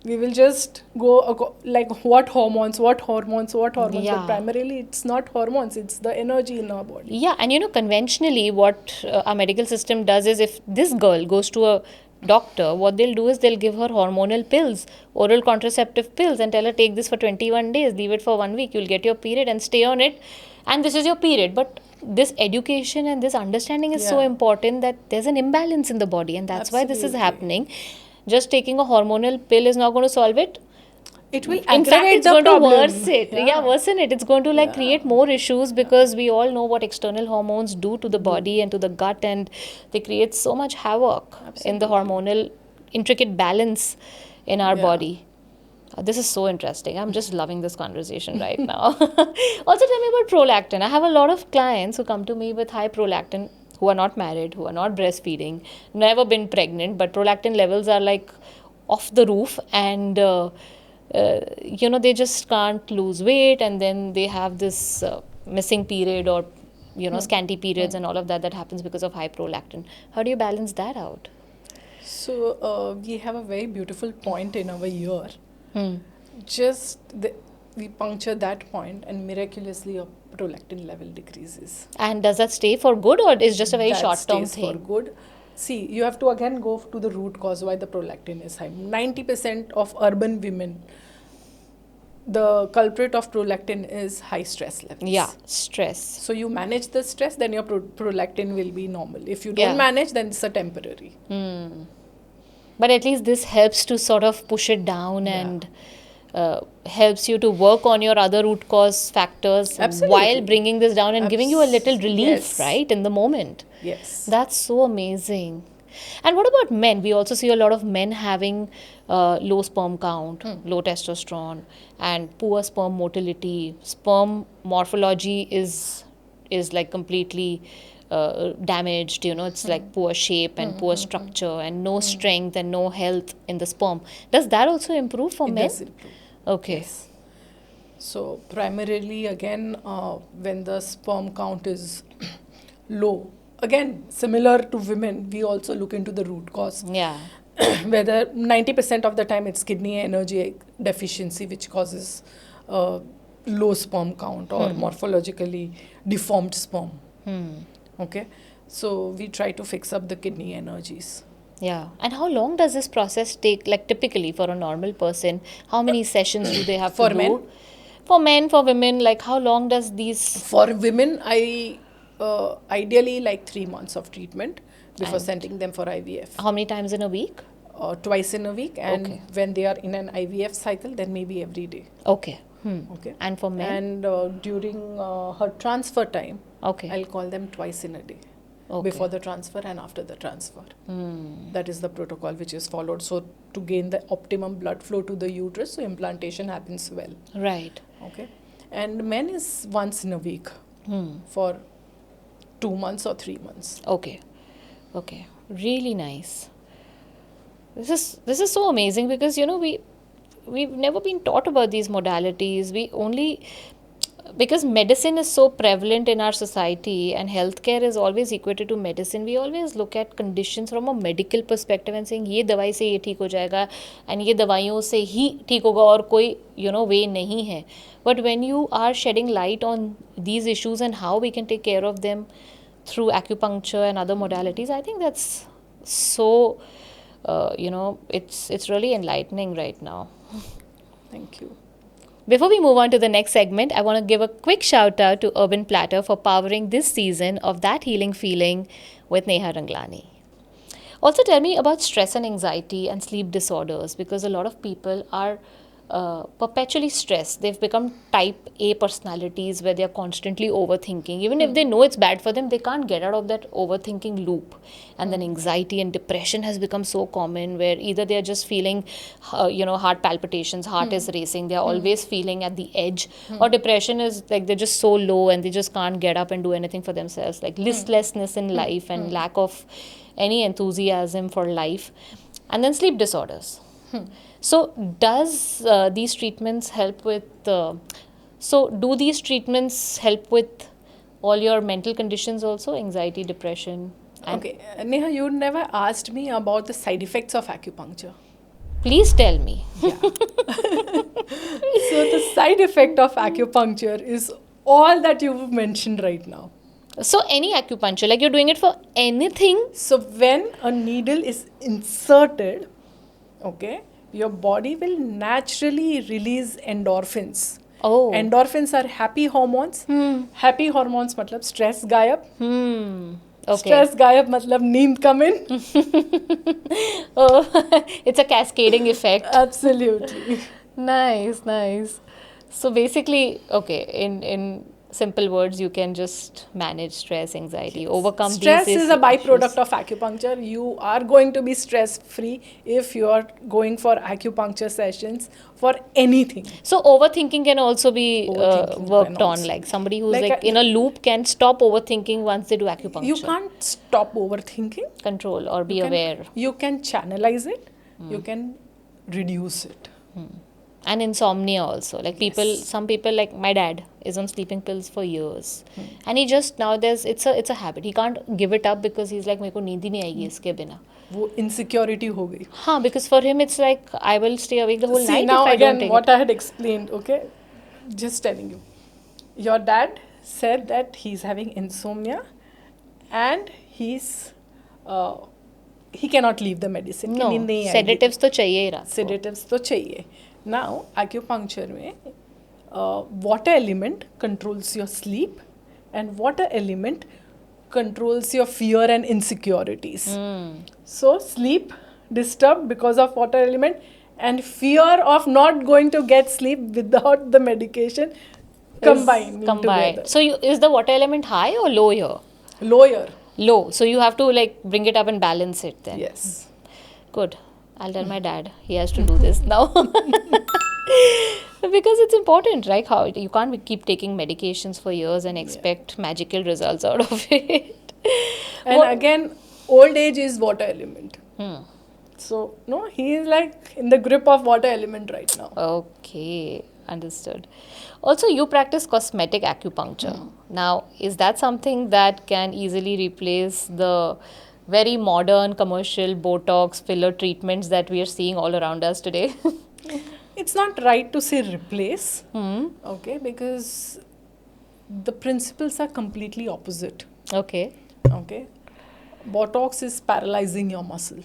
S1: We will just go what hormones. But primarily it's not hormones, it's the energy in our body.
S2: Yeah, and conventionally what our medical system does is, if this girl goes to a doctor, what they'll do is they'll give her hormonal pills, oral contraceptive pills, and tell her take this for 21 days, leave it for 1 week, you'll get your period and stay on it, and this is your period. But this education and this understanding is so important that there's an imbalance in the body, and that's why this is happening. Just taking a hormonal pill is not going to solve it.
S1: It will
S2: In fact,
S1: aggravate
S2: it's
S1: the
S2: going
S1: problem.
S2: to worsen it. Yeah, worsen it. It's going to create more issues, because we all know what external hormones do to the body and to the gut, and they create so much havoc in the hormonal intricate balance in our body. This is so interesting. I'm just loving this conversation right now. Also, tell me about prolactin. I have a lot of clients who come to me with high prolactin, who are not married, who are not breastfeeding, never been pregnant, but prolactin levels are off the roof, and they just can't lose weight, and then they have this missing period or scanty periods and all of that happens because of high prolactin. How do you balance that out?
S1: So we have a very beautiful point in our ear. We puncture that point and miraculously your prolactin level decreases.
S2: And does that stay for good, or is just a very short-term
S1: thing?
S2: thing?
S1: For good. See, you have to again go to the root cause why the prolactin is high. 90% of urban women the culprit of prolactin is high stress levels.
S2: Yeah, stress.
S1: So you manage the stress, then your prolactin will be normal. If you don't
S2: Yeah.
S1: manage, then it's a temporary.
S2: But at least this helps to sort of push it down
S1: Yeah.
S2: and helps you to work on your other root cause factors
S1: Absolutely.
S2: while bringing this down and giving you a little relief,
S1: Yes.
S2: right, in the moment.
S1: Yes.
S2: That's so amazing. And what about men? We also see a lot of men having low sperm count, low testosterone, and poor sperm motility. Sperm morphology is like completely damaged. You know, it's like poor shape and poor structure and no strength and no health in the sperm. Does that also improve for
S1: It
S2: men?
S1: does improve.
S2: Okay.
S1: Yes. So primarily, again, when the sperm count is low, again, similar to women, we also look into the root cause.
S2: Yeah.
S1: Whether 90% of the time it's kidney energy deficiency which causes low sperm count or morphologically deformed sperm. Okay, so we try to fix up the kidney energies.
S2: Yeah. And how long does this process take? Like typically for a normal person, how many sessions do they have
S1: For
S2: to do?
S1: men?
S2: For men, for women, like how long does these?
S1: For women, I ideally like 3 months of treatment before sending them for IVF.
S2: How many times in a week?
S1: Twice in a week, and
S2: Okay.
S1: when they are in an IVF cycle, then maybe every day.
S2: Okay.
S1: Okay.
S2: And for men?
S1: And during her transfer time,
S2: Okay.
S1: I'll call them twice in a day.
S2: Okay.
S1: Before the transfer and after the transfer. That is the protocol which is followed. So to gain the optimum blood flow to the uterus, so implantation happens well.
S2: Right.
S1: Okay. And men is once in a week for 2 months or 3 months.
S2: Okay. Okay. Really nice. This is so amazing because you know we've never been taught about these modalities. We only because medicine is so prevalent in our society and healthcare is always equated to medicine, we always look at conditions from a medical perspective and saying ये दवाई से ये ठीक हो जाएगा and ये दवाइयों से ही ठीक होगा और कोई way नहीं है. But when you are shedding light on these issues and how we can take care of them through acupuncture and other modalities, I think that's so it's really enlightening right now.
S1: Thank you.
S2: Before we move on to the next segment, I want to give a quick shout out to Urban Platter for powering this season of That Healing Feeling with Neha Ranglani. Also, tell me about stress and anxiety and sleep disorders because a lot of people are perpetually stressed. They've become type A personalities where they're constantly overthinking. Even if they know it's bad for them, they can't get out of that overthinking loop. And then anxiety and depression has become so common where either they're just feeling, heart palpitations, heart is racing, they're always feeling at the edge. Or depression is like they're just so low and they just can't get up and do anything for themselves. Like listlessness in life and lack of any enthusiasm for life. And then sleep disorders. So, does these treatments help with? Do these treatments help with all your mental conditions also, anxiety, depression?
S1: Okay, Neha, you never asked me about the side effects of acupuncture.
S2: Please tell me.
S1: So the side effect of acupuncture is all that you've mentioned right now.
S2: So, any acupuncture, like you're doing it for anything?
S1: So when a needle is inserted, okay, your body will naturally release endorphins.
S2: Oh.
S1: Endorphins are happy hormones. Happy hormones matlab stress gayab.
S2: Okay.
S1: Stress gayab matlab neend come in.
S2: Oh, it's a cascading effect.
S1: Absolutely.
S2: Nice. So basically, okay, in simple words, you can just manage stress, anxiety, overcome
S1: Stress
S2: these
S1: is a byproduct
S2: issues.
S1: of acupuncture. You are going to be stress free if you are going for acupuncture sessions for anything.
S2: So overthinking can also be
S1: Overthinking
S2: worked
S1: can
S2: on.
S1: also
S2: Like somebody who's
S1: Like
S2: like
S1: a-
S2: in a loop can stop overthinking once they do acupuncture.
S1: You can't stop overthinking.
S2: Control or be aware.
S1: You can channelize it. You can reduce it.
S2: And insomnia also. Like some people like my dad is on sleeping pills for years. And he just now it's a habit. He can't give it up because he's like मेरे को नींद ही नहीं आएगी इसके बिना.
S1: वो insecurity हो गई.
S2: हाँ, because for him it's like I will stay awake the whole
S1: See,
S2: night
S1: now
S2: if I don't
S1: again,
S2: take
S1: what
S2: it.
S1: I had explained, okay? Just telling you. Your dad said that he's having insomnia and he's he cannot leave the medicine. कि
S2: No,
S1: नींद नहीं आएगी.
S2: sedatives तो चाहिए ही रात को.
S1: Sedatives तो चाहिए. Now, acupuncture में water element controls your sleep and water element controls your fear and insecurities. So, sleep disturbed because of water element and fear of not going to get sleep without the medication combined.
S2: Combined. So is the water element high or low here?
S1: Lower.
S2: Low. So you have to like bring it up and balance it then.
S1: Yes.
S2: Good. I'll tell my dad. He has to do this now. Because it's important, right? How you can't keep taking medications for years and expect magical results out of it.
S1: And again, old age is water element. So, no, he is like in the grip of water element right now.
S2: Okay, understood. Also, you practice cosmetic acupuncture. Now, is that something that can easily replace the very modern commercial Botox filler treatments that we are seeing all around us today?
S1: It's not right to say replace, okay, because the principles are completely opposite.
S2: Okay.
S1: Okay. Botox is paralyzing your muscle.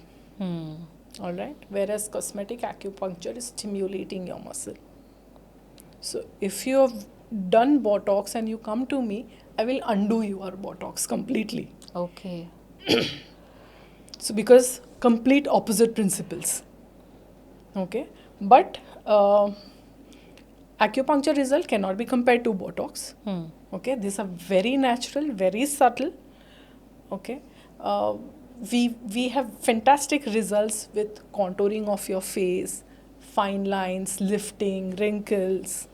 S1: All right. Whereas cosmetic acupuncture is stimulating your muscle. So if you have done Botox and you come to me, I will undo your Botox completely.
S2: Okay.
S1: So because complete opposite principles. Okay. But acupuncture result cannot be compared to Botox. Okay. These are very natural, very subtle. Okay. We have fantastic results with contouring of your face, fine lines, lifting, wrinkles.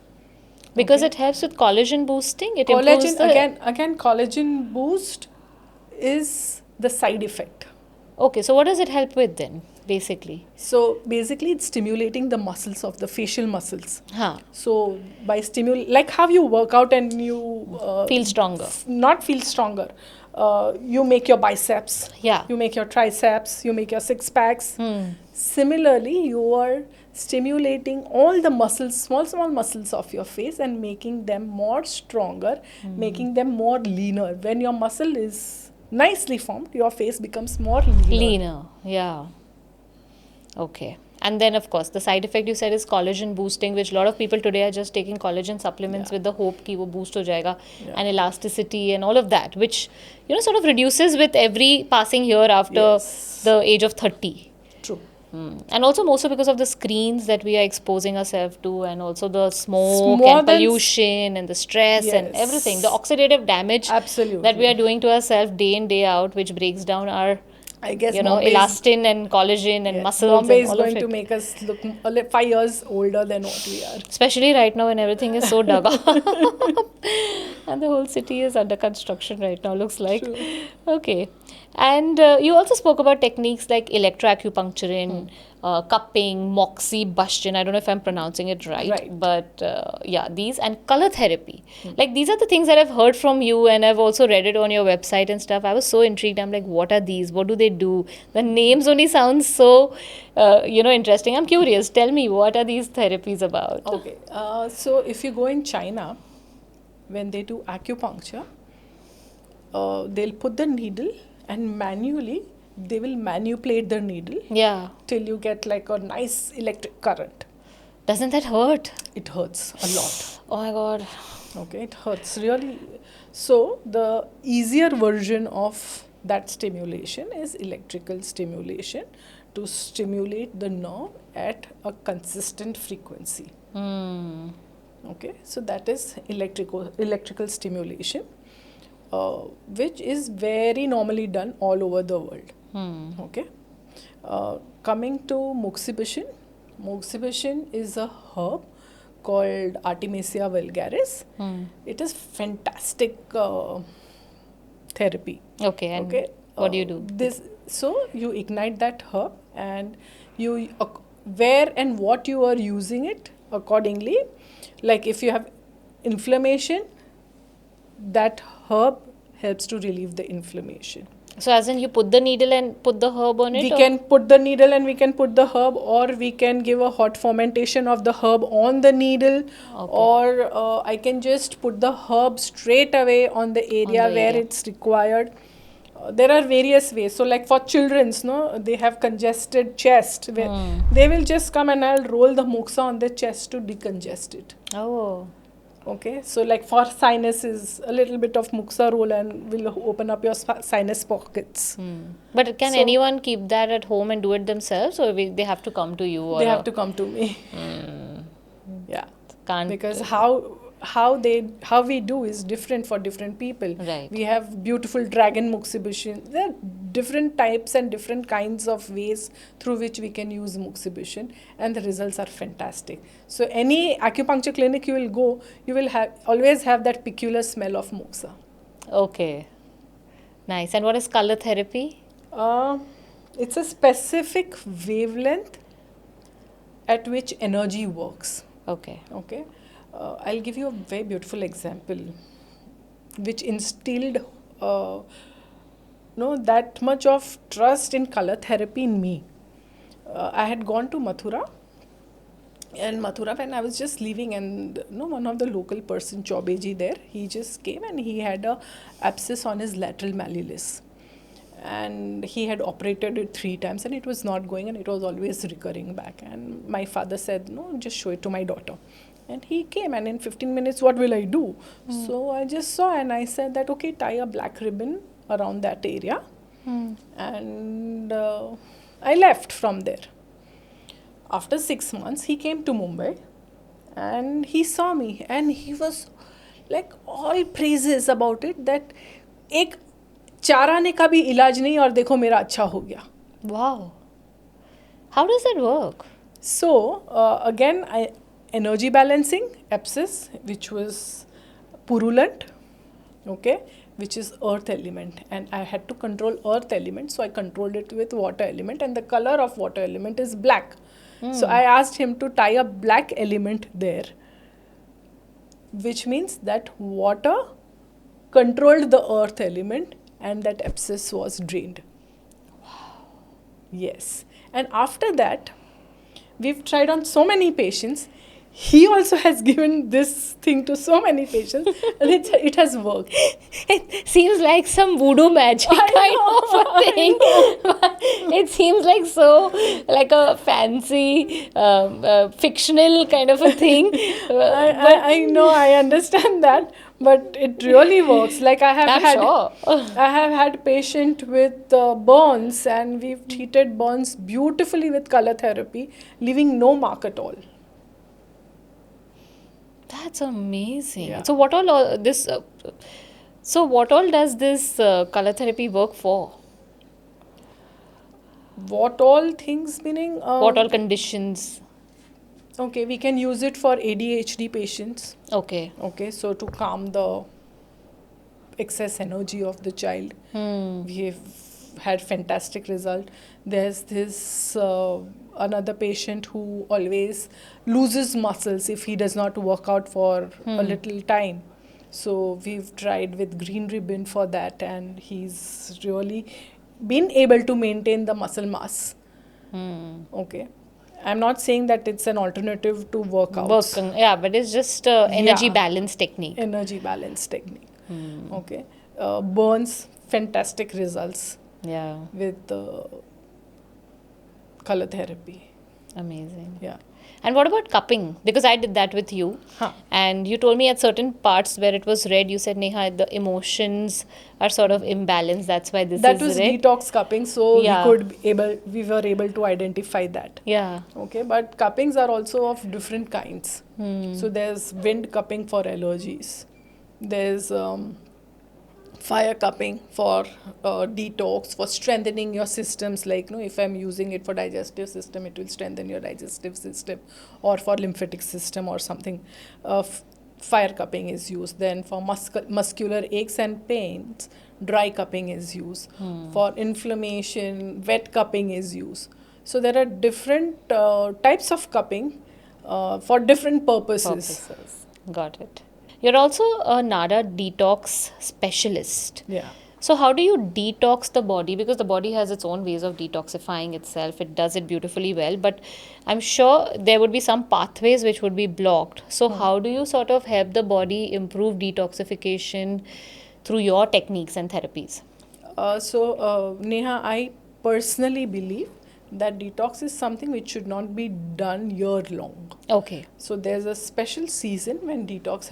S2: Because it helps with collagen boosting. It improves
S1: Collagen,
S2: the...
S1: again, collagen boost is the side effect.
S2: Okay, so what does it help with then, basically?
S1: So basically, it's stimulating the muscles of the facial muscles.
S2: Huh.
S1: So by like how you work out and you
S2: Feel stronger.
S1: Not feel stronger. You make your biceps.
S2: Yeah.
S1: You make your triceps. You make your six packs. Similarly, you are stimulating all the muscles, small muscles of your face and making them more stronger, making them more leaner. When your muscle is nicely formed, your face becomes more leaner.
S2: Leaner, yeah. Okay. And then, of course, the side effect you said is collagen boosting, which a lot of people today are just taking collagen supplements with the hope कि वो boost हो जाएगा, and elasticity and all of that, which, sort of reduces with every passing year after the age of 30.
S1: True.
S2: And also mostly because of the screens that we are exposing ourselves to, and also the smoke and pollution and the stress and everything, the oxidative damage that we are doing to ourselves day in, day out, which breaks down our,
S1: I guess,
S2: elastin and collagen and muscles.
S1: Bombay
S2: and all
S1: is going
S2: of it.
S1: to make us look 5 years older than what we are.
S2: Especially right now when everything is so dug up. And the whole city is under construction right now, looks like.
S1: True.
S2: Okay. And you also spoke about techniques like electroacupuncture, cupping, Moxibustion. I don't know if I'm pronouncing it right. But these and color therapy. Like these are the things that I've heard from you, and I've also read it on your website and stuff. I was so intrigued. I'm like, what are these? What do they do? The names only sound so, interesting. I'm curious. Tell me, what are these therapies about?
S1: Okay. So if you go in China, when they do acupuncture, they'll put the needle and manually they will manipulate the needle till you get like a nice electric current.
S2: Doesn't that hurt?
S1: It hurts a lot.
S2: Oh my god.
S1: Okay, it hurts really. So the easier version of that stimulation is electrical stimulation to stimulate the nerve at a consistent frequency. Okay, so that is electrical stimulation. Which is very normally done all over the world. Okay. Coming to Moxibustion. Moxibustion is a herb called Artemisia vulgaris. It is fantastic therapy.
S2: Okay. And what do you do?
S1: So you ignite that herb and you where and what you are using it accordingly. Like if you have inflammation, that herb helps to relieve the inflammation.
S2: So as in you put the needle and put the herb on it?
S1: We can put the needle and we can put the herb, or we can give a hot fermentation of the herb on the needle, or I can just put the herb straight away on the area where it's required. There are various ways. So like for children's, no, they have congested chest. Where they will just come and I'll roll the moxa on their chest to decongest it.
S2: Oh.
S1: Okay, so like for sinuses, a little bit of muxa roll and will open up your sinus pockets.
S2: But can
S1: So-
S2: anyone keep that at home and do it themselves, or they have to come to you? Or
S1: They have to come to me. Yeah,
S2: can't
S1: because how we do is different for different people.
S2: Right.
S1: We have beautiful dragon Moxibustion. There are different types and different kinds of ways through which we can use Moxibustion, and the results are fantastic. So any acupuncture clinic you will go, you will always have that peculiar smell of moxa.
S2: Okay. Nice. And what is color therapy?
S1: It's a specific wavelength at which energy works.
S2: Okay.
S1: Okay, I'll give you a very beautiful example which instilled that much of trust in color therapy in me. I had gone to Mathura, and Mathura, when I was just leaving, and one of the local person, Chaubeji there, he just came and he had a abscess on his lateral malleolus. And he had operated it 3 times and it was not going and it was always recurring back. And my father said, no, just show it to my daughter. And he came, and in 15 minutes, what will I do? So I just saw and I said that, okay, tie a black ribbon around that area. And I left from there. After 6 months, he came to Mumbai and he saw me and he was like all praises about it, that एक 4 आने का भी इलाज नहीं और देखो मेरा अच्छा हो गया.
S2: Wow. How does that work?
S1: So again, energy balancing abscess, which was purulent, okay, which is earth element, and I had to control earth element, so I controlled it with water element, and the color of water element is black. So I asked him to tie a black element there, which means that water controlled the earth element and that abscess was drained. Wow. Yes. And after that, we've tried on so many patients. He also has given this thing to so many patients and it has worked.
S2: It seems like some voodoo magic kind of a thing. It seems like like a fancy fictional kind of a thing.
S1: I know, I understand that, but it really works. Like I have had patient with burns, and we've treated burns beautifully with color therapy, leaving no mark at all.
S2: That's amazing.
S1: Yeah.
S2: So what all does this color therapy work for?
S1: What all things meaning?
S2: What all conditions?
S1: Okay, we can use it for ADHD patients.
S2: Okay.
S1: Okay, so to calm the excess energy of the child. We've had fantastic result. There's this another patient who always loses muscles if he does not work out for a little time. So we've tried with green ribbon for that, and he's really been able to maintain the muscle mass. Okay. I'm not saying that it's an alternative to workouts.
S2: Yeah, but it's just energy balance technique.
S1: Energy balance technique. Okay. Burns, fantastic results.
S2: Yeah.
S1: With color therapy.
S2: Amazing.
S1: Yeah.
S2: And what about cupping? Because I did that with you. And you told me at certain parts where it was red, you said, Neha, the emotions are sort of imbalanced. That's why this is red.
S1: That was detox cupping. So we were able to identify that.
S2: Yeah.
S1: Okay. But cuppings are also of different kinds. So there's wind cupping for allergies. There's fire cupping for detox, for strengthening your systems. Like, if I'm using it for digestive system, it will strengthen your digestive system, or for lymphatic system or something. Fire cupping is used. Then for muscular aches and pains, dry cupping is used. For inflammation, wet cupping is used. So there are different types of cupping for different purposes.
S2: Got it. You're also a NADA detox specialist.
S1: Yeah.
S2: So how do you detox the body? Because the body has its own ways of detoxifying itself. It does it beautifully well. But I'm sure there would be some pathways which would be blocked. So how do you sort of help the body improve detoxification through your techniques and therapies?
S1: Neha, I personally believe that detox is something which should not be done year long.
S2: Okay.
S1: So there's a special season when detox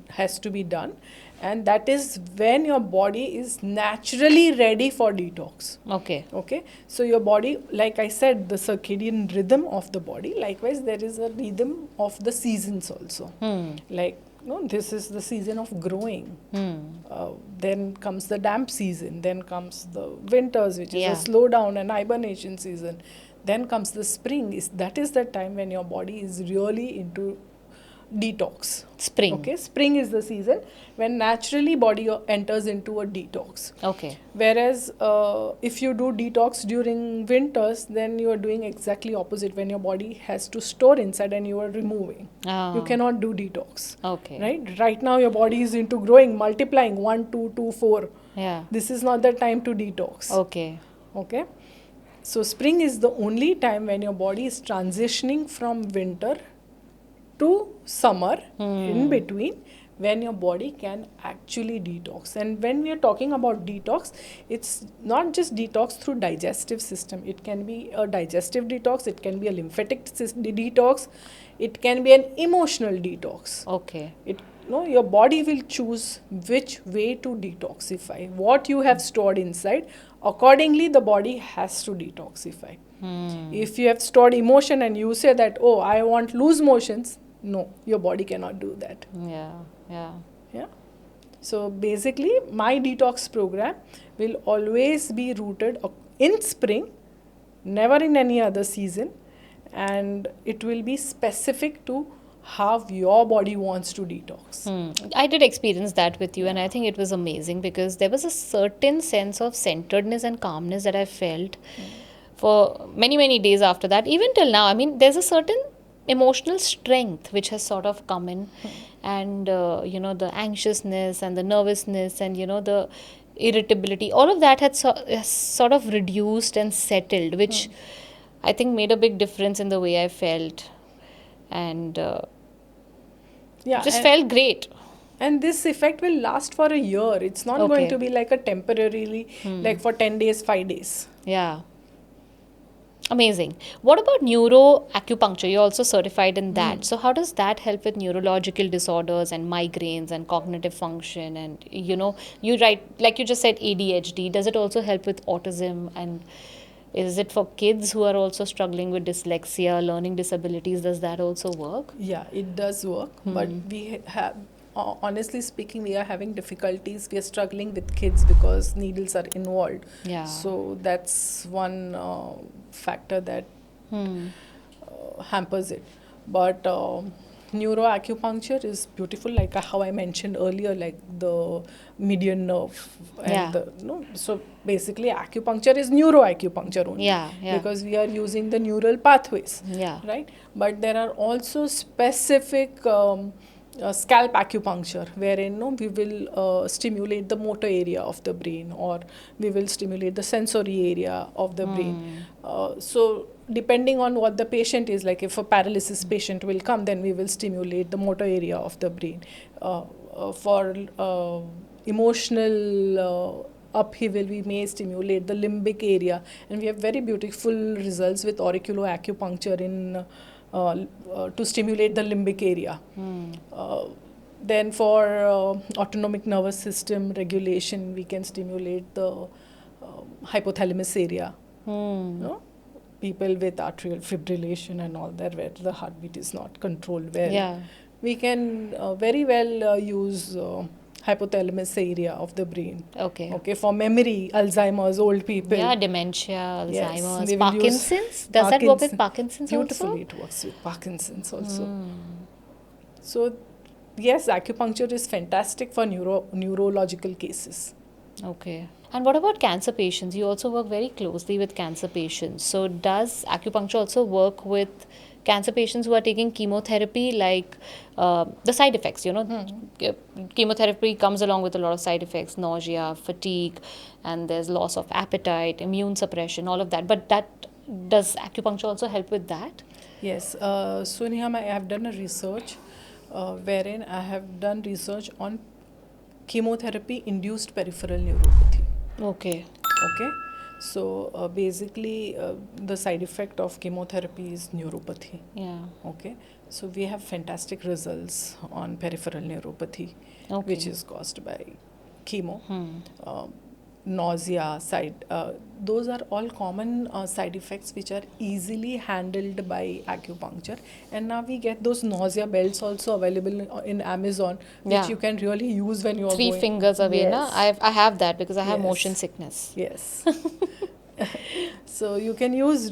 S1: has to be done, and that is when your body is naturally ready for detox.
S2: Okay.
S1: Okay, so your body, like I said, the circadian rhythm of the body, likewise there is a rhythm of the seasons also. Like, no, this is the season of growing. Then comes the damp season, then comes the winters, which is
S2: Yeah.
S1: a slowdown and hibernation season. Then comes the spring. That is the time when your body is really into detox.
S2: Spring.
S1: Okay, spring is the season when naturally body enters into a detox.
S2: Okay.
S1: Whereas if you do detox during winters, then you are doing exactly opposite, when your body has to store inside and you are removing.
S2: Ah.
S1: You cannot do detox.
S2: Okay.
S1: Right now your body is into growing, multiplying, 1 2 2 4.
S2: Yeah.
S1: This is not the time to detox.
S2: Okay.
S1: Okay, so spring is the only time when your body is transitioning from winter to summer, in between, when your body can actually detox. And when we are talking about detox, it's not just detox through digestive system. It can be a digestive detox, it can be a lymphatic detox, it can be an emotional detox.
S2: Okay.
S1: Your body will choose which way to detoxify. What you have stored inside, accordingly the body has to detoxify. If you have stored emotion and you say that, oh, I want loose motions, no, your body cannot do that. Yeah. So basically, my detox program will always be rooted in spring, never in any other season, and it will be specific to how your body wants to detox.
S2: I did experience that with you, and I think it was amazing because there was a certain sense of centeredness and calmness that I felt for many, many days after that, even till now. I mean, there's a certain emotional strength which has sort of come in, and the anxiousness and the nervousness and the irritability, all of that has sort of reduced and settled, which I think made a big difference in the way I felt, and just felt great.
S1: And this effect will last for a year. It's not going to be like a temporarily, like for 10 days, 5 days.
S2: Yeah. Amazing. What about neuro acupuncture? You're also certified in that. So how does that help with neurological disorders and migraines and cognitive function? And, you write, like you just said, ADHD. Does it also help with autism? And is it for kids who are also struggling with dyslexia, learning disabilities? Does that also work?
S1: Yeah, it does work. But we have, honestly speaking, we are having difficulties. We are struggling with kids because needles are involved.
S2: Yeah.
S1: So that's one factor that hampers it. But neuro acupuncture is beautiful, like how I mentioned earlier, like the median nerve. And so basically acupuncture is neuro acupuncture only. Because we are using the neural pathways. Right? But there are also specific scalp acupuncture, wherein we will stimulate the motor area of the brain, or we will stimulate the sensory area of the brain. So depending on what the patient is, like if a paralysis patient will come, then we will stimulate the motor area of the brain. For emotional upheaval, we may stimulate the limbic area, and we have very beautiful results with auriculoacupuncture in to stimulate the limbic area. Then for autonomic nervous system regulation, we can stimulate the hypothalamus area. People with atrial fibrillation and all that, where the heartbeat is not controlled well. We can very well use hypothalamus area of the brain. Okay, for memory, Alzheimer's, old people.
S2: Yeah, dementia, Alzheimer's,
S1: Yes,
S2: Parkinson's. Does that work with Parkinson's
S1: beautifully
S2: also?
S1: It works with Parkinson's also. So, yes, acupuncture is fantastic for neurological cases.
S2: Okay. And what about cancer patients? You also work very closely with cancer patients. So does acupuncture also work with cancer patients who are taking chemotherapy, like the side effects, chemotherapy comes along with a lot of side effects, nausea, fatigue, and there's loss of appetite, immune suppression, all of that. But does acupuncture also help with that?
S1: Yes. So Neha, I have done a research wherein I have done research on chemotherapy-induced peripheral neuropathy.
S2: Okay.
S1: Okay, so basically the side effect of chemotherapy is neuropathy.
S2: Yeah.
S1: Okay, so we have fantastic results on peripheral neuropathy,
S2: Okay.
S1: which is caused by chemo.
S2: Hmm.
S1: Nausea, those are all common side effects which are easily handled by acupuncture. And now we get those nausea belts also available in Amazon, which
S2: Yeah.
S1: you can really use when you are
S2: 3
S1: going.
S2: fingers away, na?
S1: Yes.
S2: I have that because I have
S1: Yes.
S2: motion sickness.
S1: Yes. So you can use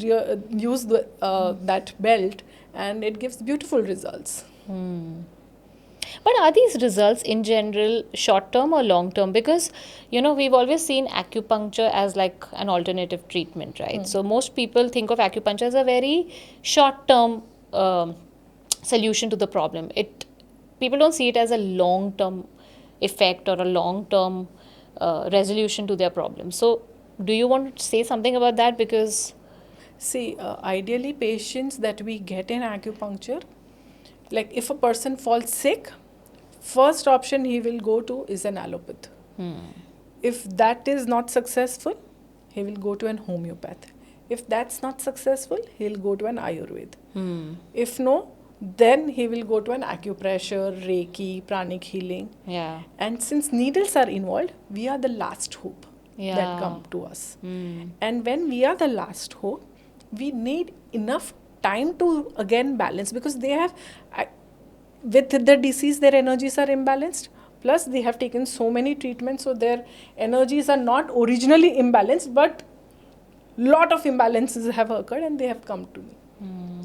S1: that belt, and it gives beautiful results.
S2: But are these results in general short term or long term? Because, we've always seen acupuncture as like an alternative treatment, right? So most people think of acupuncture as a very short term solution to the problem. People don't see it as a long term effect or a long term resolution to their problem. So, do you want to say something about that? Because
S1: See, ideally, patients that we get in acupuncture, like if a person falls sick, first option he will go to is an allopath. If that is not successful, he will go to an homeopath. If that's not successful, he'll go to an Ayurveda. If no, then he will go to an acupressure, Reiki, pranic healing.
S2: yeah,
S1: And since needles are involved, we are the last hope
S2: Yeah.
S1: that come to us. And when we are the last hope, we need enough time to again balance, because they have, with the disease, their energies are imbalanced. Plus, they have taken so many treatments, so their energies are not originally imbalanced, but lot of imbalances have occurred and they have come to me.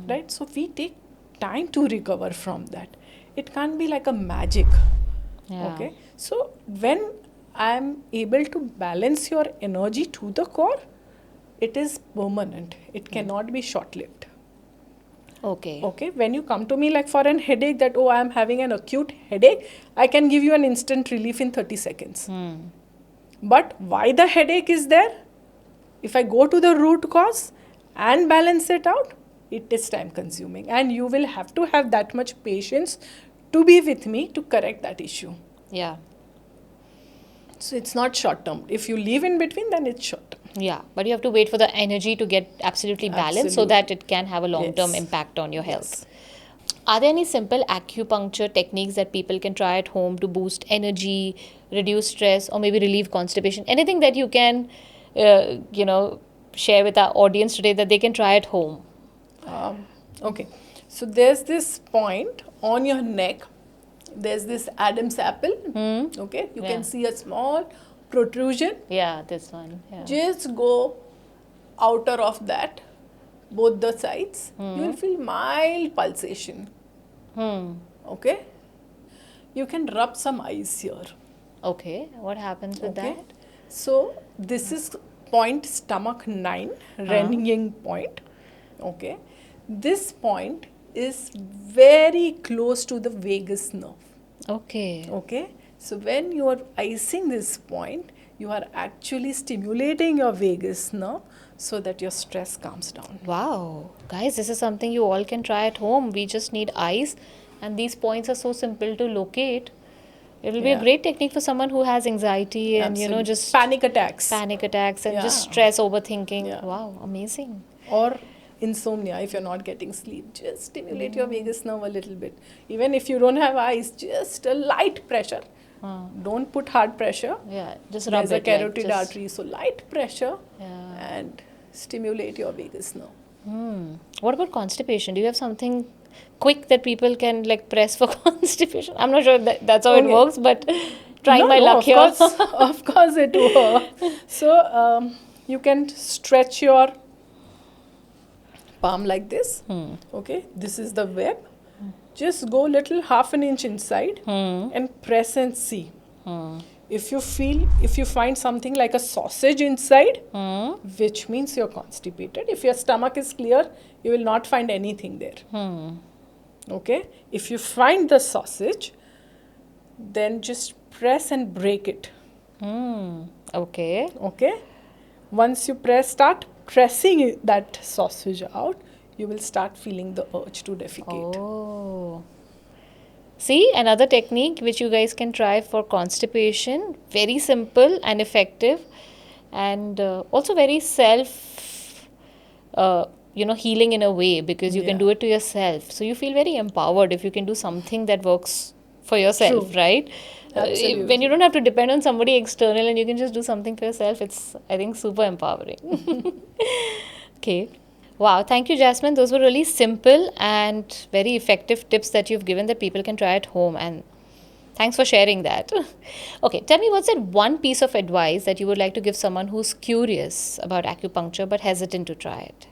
S1: Right? So we take time to recover from that. It can't be like a magic.
S2: yeah.
S1: Okay, so when I'm able to balance your energy to the core, it is permanent. It cannot be short-lived.
S2: Okay.
S1: Okay, when you come to me like for an headache, that oh, I'm having an acute headache, I can give you an instant relief in 30 seconds. But why the headache is there? If I go to the root cause and balance it out, it is time consuming, and you will have to have that much patience to be with me to correct that issue.
S2: Yeah.
S1: So it's not short term. If you leave in between, then it's short term.
S2: Yeah, but you have to wait for the energy to get absolutely balanced so that it can have a long term
S1: Yes.
S2: impact on your health.
S1: Yes.
S2: Are there any simple acupuncture techniques that people can try at home to boost energy, reduce stress, or maybe relieve constipation? Anything that you can, share with our audience today that they can try at home?
S1: Okay. So there's this point on your neck. There's this Adam's apple. Okay. You
S2: Yeah.
S1: can see a small protrusion.
S2: Yeah, this one. Yeah.
S1: Just go outer of that, both the sides. You will feel mild pulsation. Okay. You can rub some ice here.
S2: Okay, what happens with
S1: Okay.
S2: that?
S1: So this is point stomach 9, Ranglani point. Okay. This point is very close to the vagus nerve.
S2: Okay.
S1: Okay. So when you are icing this point, you are actually stimulating your vagus nerve so that your stress calms down.
S2: Wow. Guys, this is something you all can try at home. We just need ice, and these points are so simple to locate. It'll be a
S1: Yeah.
S2: great technique for someone who has anxiety and,
S1: Absolutely.
S2: just
S1: panic attacks
S2: panic attacks and just
S1: Yeah.
S2: stress, overthinking.
S1: Yeah.
S2: Wow, amazing.
S1: or insomnia. If you're not getting sleep, just stimulate your vagus nerve a little bit. Even if you don't have ice, just a light pressure. Don't put hard pressure.
S2: Yeah, just rub
S1: There's a
S2: it.
S1: carotid
S2: just-
S1: artery, so light pressure
S2: Yeah.
S1: and stimulate your vagus nerve.
S2: What about constipation? Do you have something quick that people can like press for constipation? I'm not sure that's how it
S1: Okay.
S2: works, but trying my
S1: No,
S2: luck
S1: of
S2: here.
S1: course, of course it works. So you can stretch your palm like this. Okay, this is the web. Just go little half an inch inside and press and see. If you find something like a sausage inside, which means you're constipated. If your stomach is clear, you will not find anything there. Okay, if you find the sausage, then just press and break it.
S2: Okay.
S1: Okay, once you start pressing that sausage out, you will start feeling the urge to defecate.
S2: Oh. See, another technique which you guys can try for constipation. Very simple and effective. and also very self, healing in a way, because you can do it to yourself. So you feel very empowered if you can do something that works for yourself,
S1: True.
S2: right?
S1: Absolutely.
S2: When you don't have to depend on somebody external and you can just do something for yourself, it's, I think, super empowering. Okay. Wow. Thank you, Jasmine. Those were really simple and very effective tips that you've given that people can try at home. And thanks for sharing that. Okay. Tell me, what's that one piece of advice that you would like to give someone who's curious about acupuncture but hesitant to try it?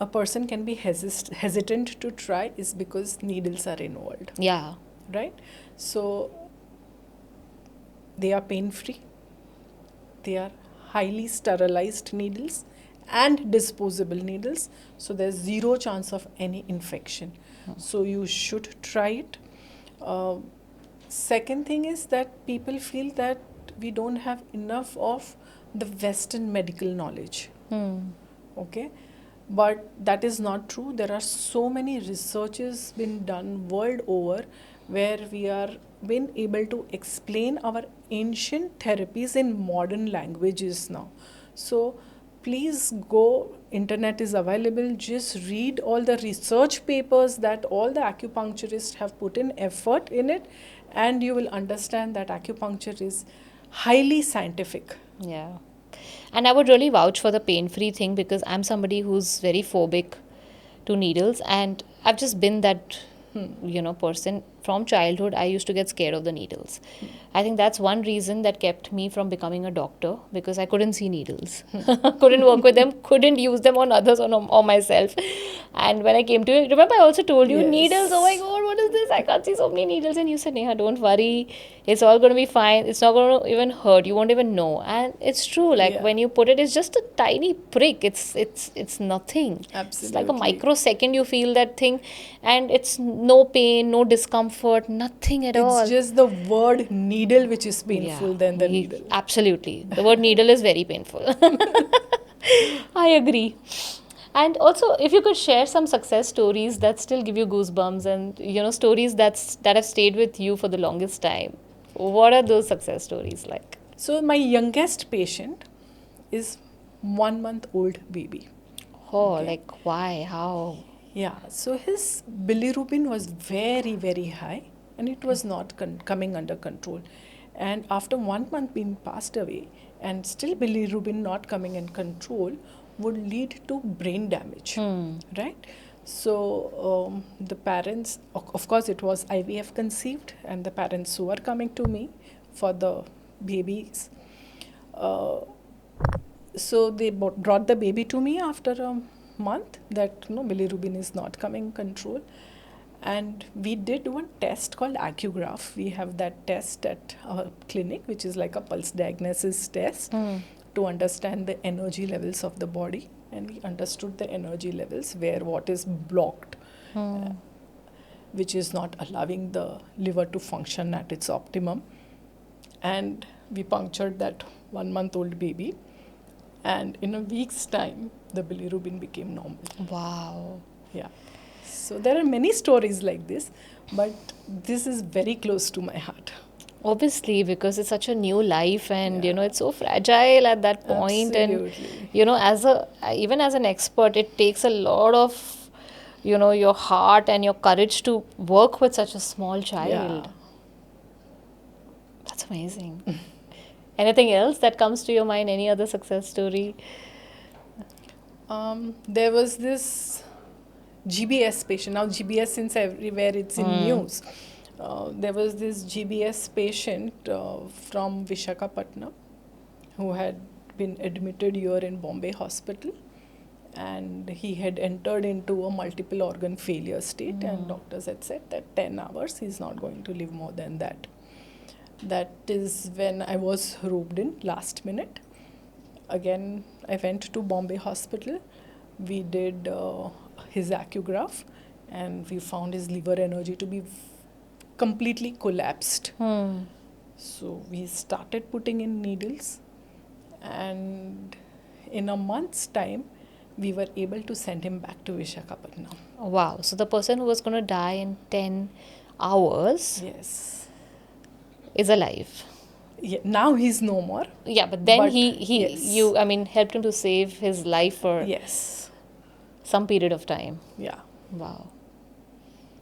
S1: A person can be hesitant to try is because needles are involved,
S2: Yeah.
S1: right? So they are pain free, they are highly sterilized needles and disposable needles, so there's zero chance of any infection. So you should try it. Uh, Second thing is that people feel that we don't have enough of the Western medical knowledge. Okay, but that is not true. There are so many researches been done world over where we are been able to explain our ancient therapies in modern languages now. So please go, internet is available, just read all the research papers that all the acupuncturists have put in effort in it, and you will understand that acupuncture is highly scientific.
S2: Yeah. And I would really vouch for the pain free thing, because I'm somebody who's very phobic to needles, and I've just been that person from childhood. I used to get scared of the needles. I think that's one reason that kept me from becoming a doctor, because I couldn't see needles, couldn't work with them, couldn't use them on others or myself. And when I came to it, remember I also told you,
S1: Yes.
S2: needles, oh my god, what is this? I can't see so many needles. And you said, Neha, don't worry, it's all going to be fine, it's not going to even hurt, you won't even know. And it's true, like when you put it, it's just a tiny prick, it's nothing. It's like a
S1: Absolutely.
S2: microsecond you feel that thing, and it's no pain, no discomfort, nothing at all.
S1: It's just the word needle which is painful than the needle.
S2: Absolutely. The word needle is very painful. I agree. And also, if you could share some success stories that still give you goosebumps, and stories that have stayed with you for the longest time. What are those success stories like?
S1: So my youngest patient is 1 month old baby.
S2: Oh,
S1: Okay.
S2: like why? How?
S1: Yeah, so his bilirubin was very, very high and it was not coming under control. And after 1 month being passed away and still bilirubin not coming in control would lead to brain damage, right? So the parents, of course, it was IVF conceived, and the parents who were coming to me for the babies. So they brought the baby to me after a month that bilirubin is not coming control, and we did one test called Accugraph. We have that test at our clinic, which is like a pulse diagnosis test to understand the energy levels of the body, and we understood the energy levels where what is blocked, which is not allowing the liver to function at its optimum. And we punctured that 1 month old baby, and in a week's time the bilirubin became normal.
S2: Wow.
S1: Yeah, so there are many stories like this, but this is very close to my heart.
S2: Obviously, because it's such a new life, and it's so fragile at that point.
S1: Absolutely.
S2: And even as an expert, it takes a lot of your heart and your courage to work with such a small child.
S1: Yeah.
S2: That's amazing. Anything else that comes to your mind? Any other success story?
S1: There was this GBS patient. Now GBS, since everywhere it's in news, there was this GBS patient from Vishakhapatnam who had been admitted here in Bombay hospital, and he had entered into a multiple organ failure state, and doctors had said that 10 hours he's not going to live more than that. That is when I was roped in last minute. Again, I went to Bombay hospital. We did his Accugraph, and we found his liver energy to be completely collapsed. So we started putting in needles, and in a month's time we were able to send him back to Vishakhapatnam.
S2: Wow. So the person who was going to die in 10 hours
S1: Yes.
S2: is alive.
S1: Yeah, now he's no more.
S2: Yeah, but then
S1: But
S2: he
S1: yes.
S2: you, I mean, helped him to save his life for
S1: Yes.
S2: some period of time.
S1: Yeah.
S2: Wow.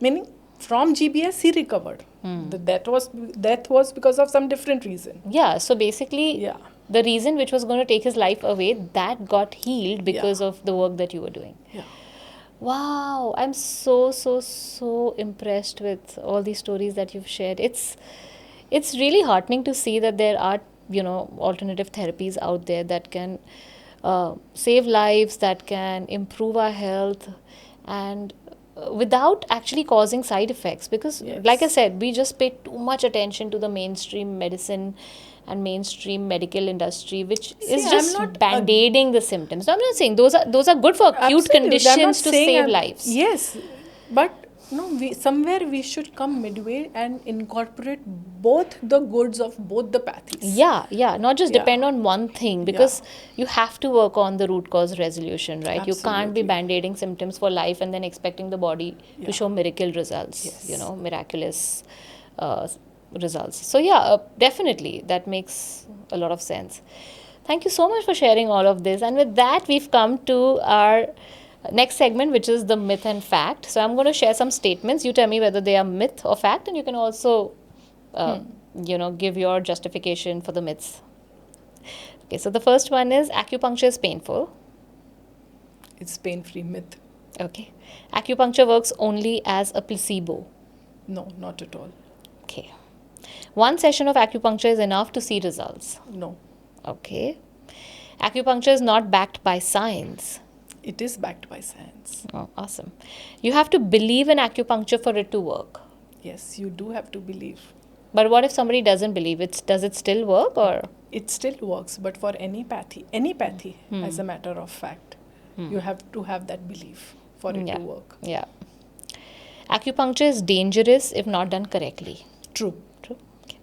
S1: Meaning from GBS he recovered.
S2: Hmm.
S1: The death was because of some different reason.
S2: Yeah, so basically,
S1: Yeah.
S2: the reason which was going to take his life away, that got healed because
S1: Yeah.
S2: of the work that you were doing.
S1: Yeah.
S2: Wow, I'm so impressed with all these stories that you've shared. It's really heartening to see that there are, alternative therapies out there that can save lives, that can improve our health, and without actually causing side effects. Because,
S1: Yes.
S2: like I said, we just pay too much attention to the mainstream medicine and mainstream medical industry, which is
S1: I'm
S2: just
S1: not
S2: band-aiding the symptoms. No, I'm not saying those are good for acute
S1: Absolutely. I'm not
S2: conditions to
S1: saying
S2: save
S1: I'm-
S2: lives.
S1: Yes, but no, somewhere we should come midway and incorporate both the goods of both the pathies.
S2: Yeah, not just
S1: Yeah.
S2: depend on one thing, because you have to work on the root cause resolution, right? You can't be
S1: Absolutely.
S2: band-aiding symptoms for life and then expecting the body
S1: Yeah.
S2: to show miracle results,
S1: Yes.
S2: miraculous results. So definitely that makes a lot of sense. Thank you so much for sharing all of this. And with that, we've come to our next segment, which is the myth and fact. So I'm going to share some statements. You tell me whether they are myth or fact, and you can also, give your justification for the myths. Okay, so the first one is acupuncture is painful.
S1: It's pain-free myth.
S2: Okay. Acupuncture works only as a placebo.
S1: No, not at all.
S2: Okay. One session of acupuncture is enough to see results.
S1: No,
S2: Okay. Acupuncture is not backed by science.
S1: it is backed by science.
S2: Oh, awesome. You have to believe in acupuncture for it to work.
S1: Yes, you do have to believe.
S2: But what if somebody doesn't believe it? Does it still work, or?
S1: It still works, but for any pathy, as a matter of fact, you have to have that belief for it
S2: Yeah.
S1: to work.
S2: Yeah. Acupuncture is dangerous if not done correctly.
S1: True.
S2: True. Okay.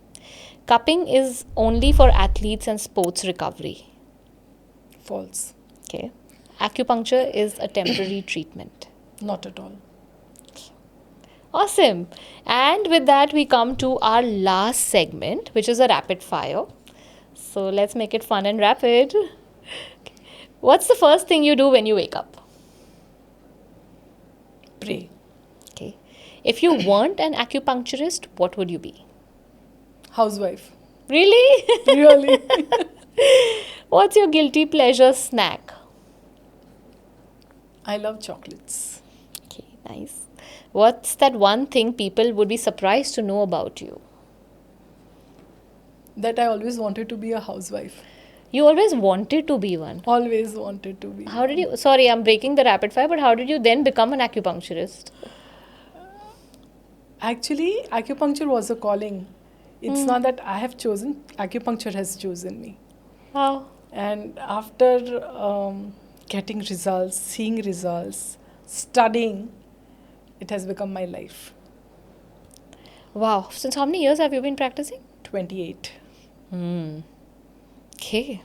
S2: Cupping is only for athletes and sports recovery.
S1: False.
S2: Okay. Acupuncture is a temporary treatment.
S1: Not at all.
S2: Awesome. And with that, we come to our last segment, which is a rapid fire. So let's make it fun and rapid. Okay. What's the first thing you do when you wake up?
S1: Pray.
S2: Okay. If you weren't an acupuncturist, what would you be?
S1: Housewife.
S2: Really?
S1: Really?
S2: What's your guilty pleasure snack?
S1: I love chocolates.
S2: Okay, nice. What's that one thing people would be surprised to know about you?
S1: That I always wanted to be a housewife.
S2: You always wanted to be one.
S1: Always wanted to be.
S2: How did you, sorry, I'm breaking the rapid fire, but how did you then become an acupuncturist?
S1: Actually, acupuncture was a calling. It's not that I have chosen, acupuncture has chosen me.
S2: How?
S1: And after getting results, seeing results, studying, it has become my life.
S2: Wow. Since how many years have you been practicing?
S1: 28.
S2: Okay.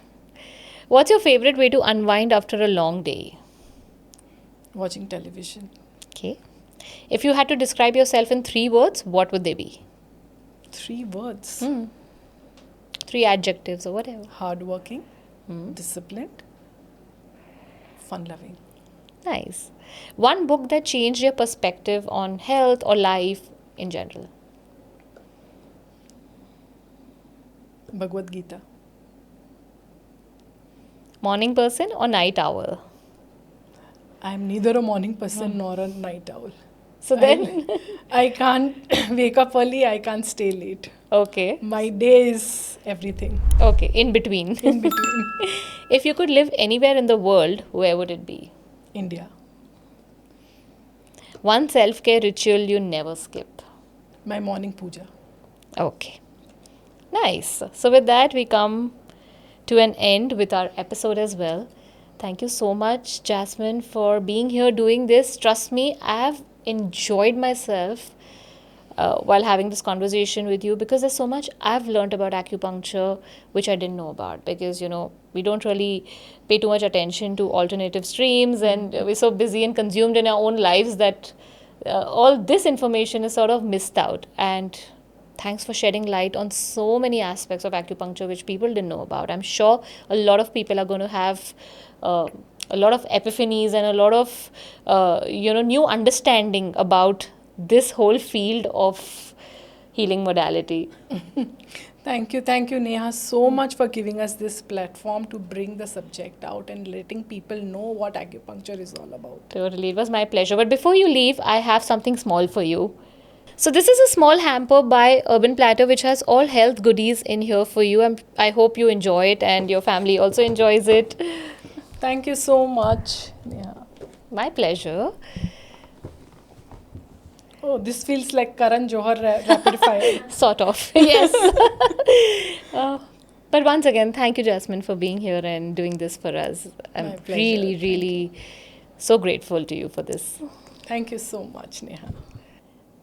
S2: What's your favorite way to unwind after a long day?
S1: Watching television.
S2: Okay. If you had to describe yourself in 3 words, what would they be?
S1: 3 words.
S2: 3 adjectives or whatever.
S1: Hardworking, disciplined, fun-loving.
S2: Nice. One book that changed your perspective on health or life in general.
S1: Bhagavad Gita.
S2: Morning person or night owl?
S1: I'm neither a morning person nor a night owl.
S2: So then,
S1: I can't wake up early, I can't stay late.
S2: okay.
S1: My day is everything
S2: Okay, in between.
S1: in between.
S2: If you could live anywhere in the world, where would it be?
S1: India.
S2: One self-care ritual you never skip.
S1: My morning puja.
S2: Okay. Nice. So with that, we come to an end with our episode as well. Thank you so much, Jasmine, for being here doing this. Trust me, I have enjoyed myself while having this conversation with you, because there's so much I've learned about acupuncture which I didn't know about, because we don't really pay too much attention to alternative streams, and we're so busy and consumed in our own lives that all this information is sort of missed out. And Thanks for shedding light on so many aspects of acupuncture which people didn't know about. I'm sure a lot of people are going to have a lot of epiphanies and a lot of new understanding about this whole field of healing modality.
S1: Thank you, Neha, so much for giving us this platform to bring the subject out and letting people know what acupuncture is all about.
S2: Totally, it was my pleasure. But before you leave, I have something small for you. So this is a small hamper by Urban Platter which has all health goodies in here for you. I hope you enjoy it and your family also enjoys it.
S1: Thank you so much, Neha.
S2: My pleasure.
S1: Oh, this feels like Karan Johar rapid fire.
S2: Sort of, yes. But once again, thank you, Jasmine, for being here and doing this for us. I'm
S1: My pleasure.
S2: really so grateful to you for this.
S1: Thank you so much, Neha.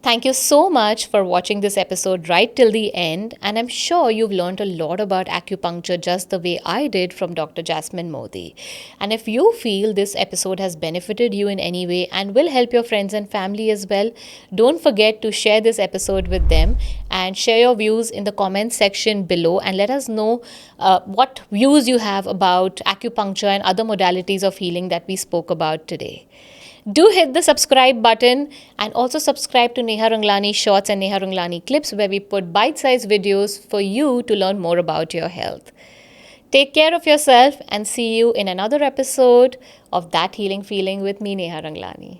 S2: Thank you so much for watching this episode right till the end, and I'm sure you've learned a lot about acupuncture just the way I did from Dr. Jasmine Modi. And if you feel this episode has benefited you in any way and will help your friends and family as well, don't forget to share this episode with them and share your views in the comments section below and let us know what views you have about acupuncture and other modalities of healing that we spoke about today. Do hit the subscribe button and also subscribe to Neha Ranglani Shorts and Neha Ranglani Clips, where we put bite-sized videos for you to learn more about your health. Take care of yourself and see you in another episode of That Healing Feeling with me, Neha Ranglani.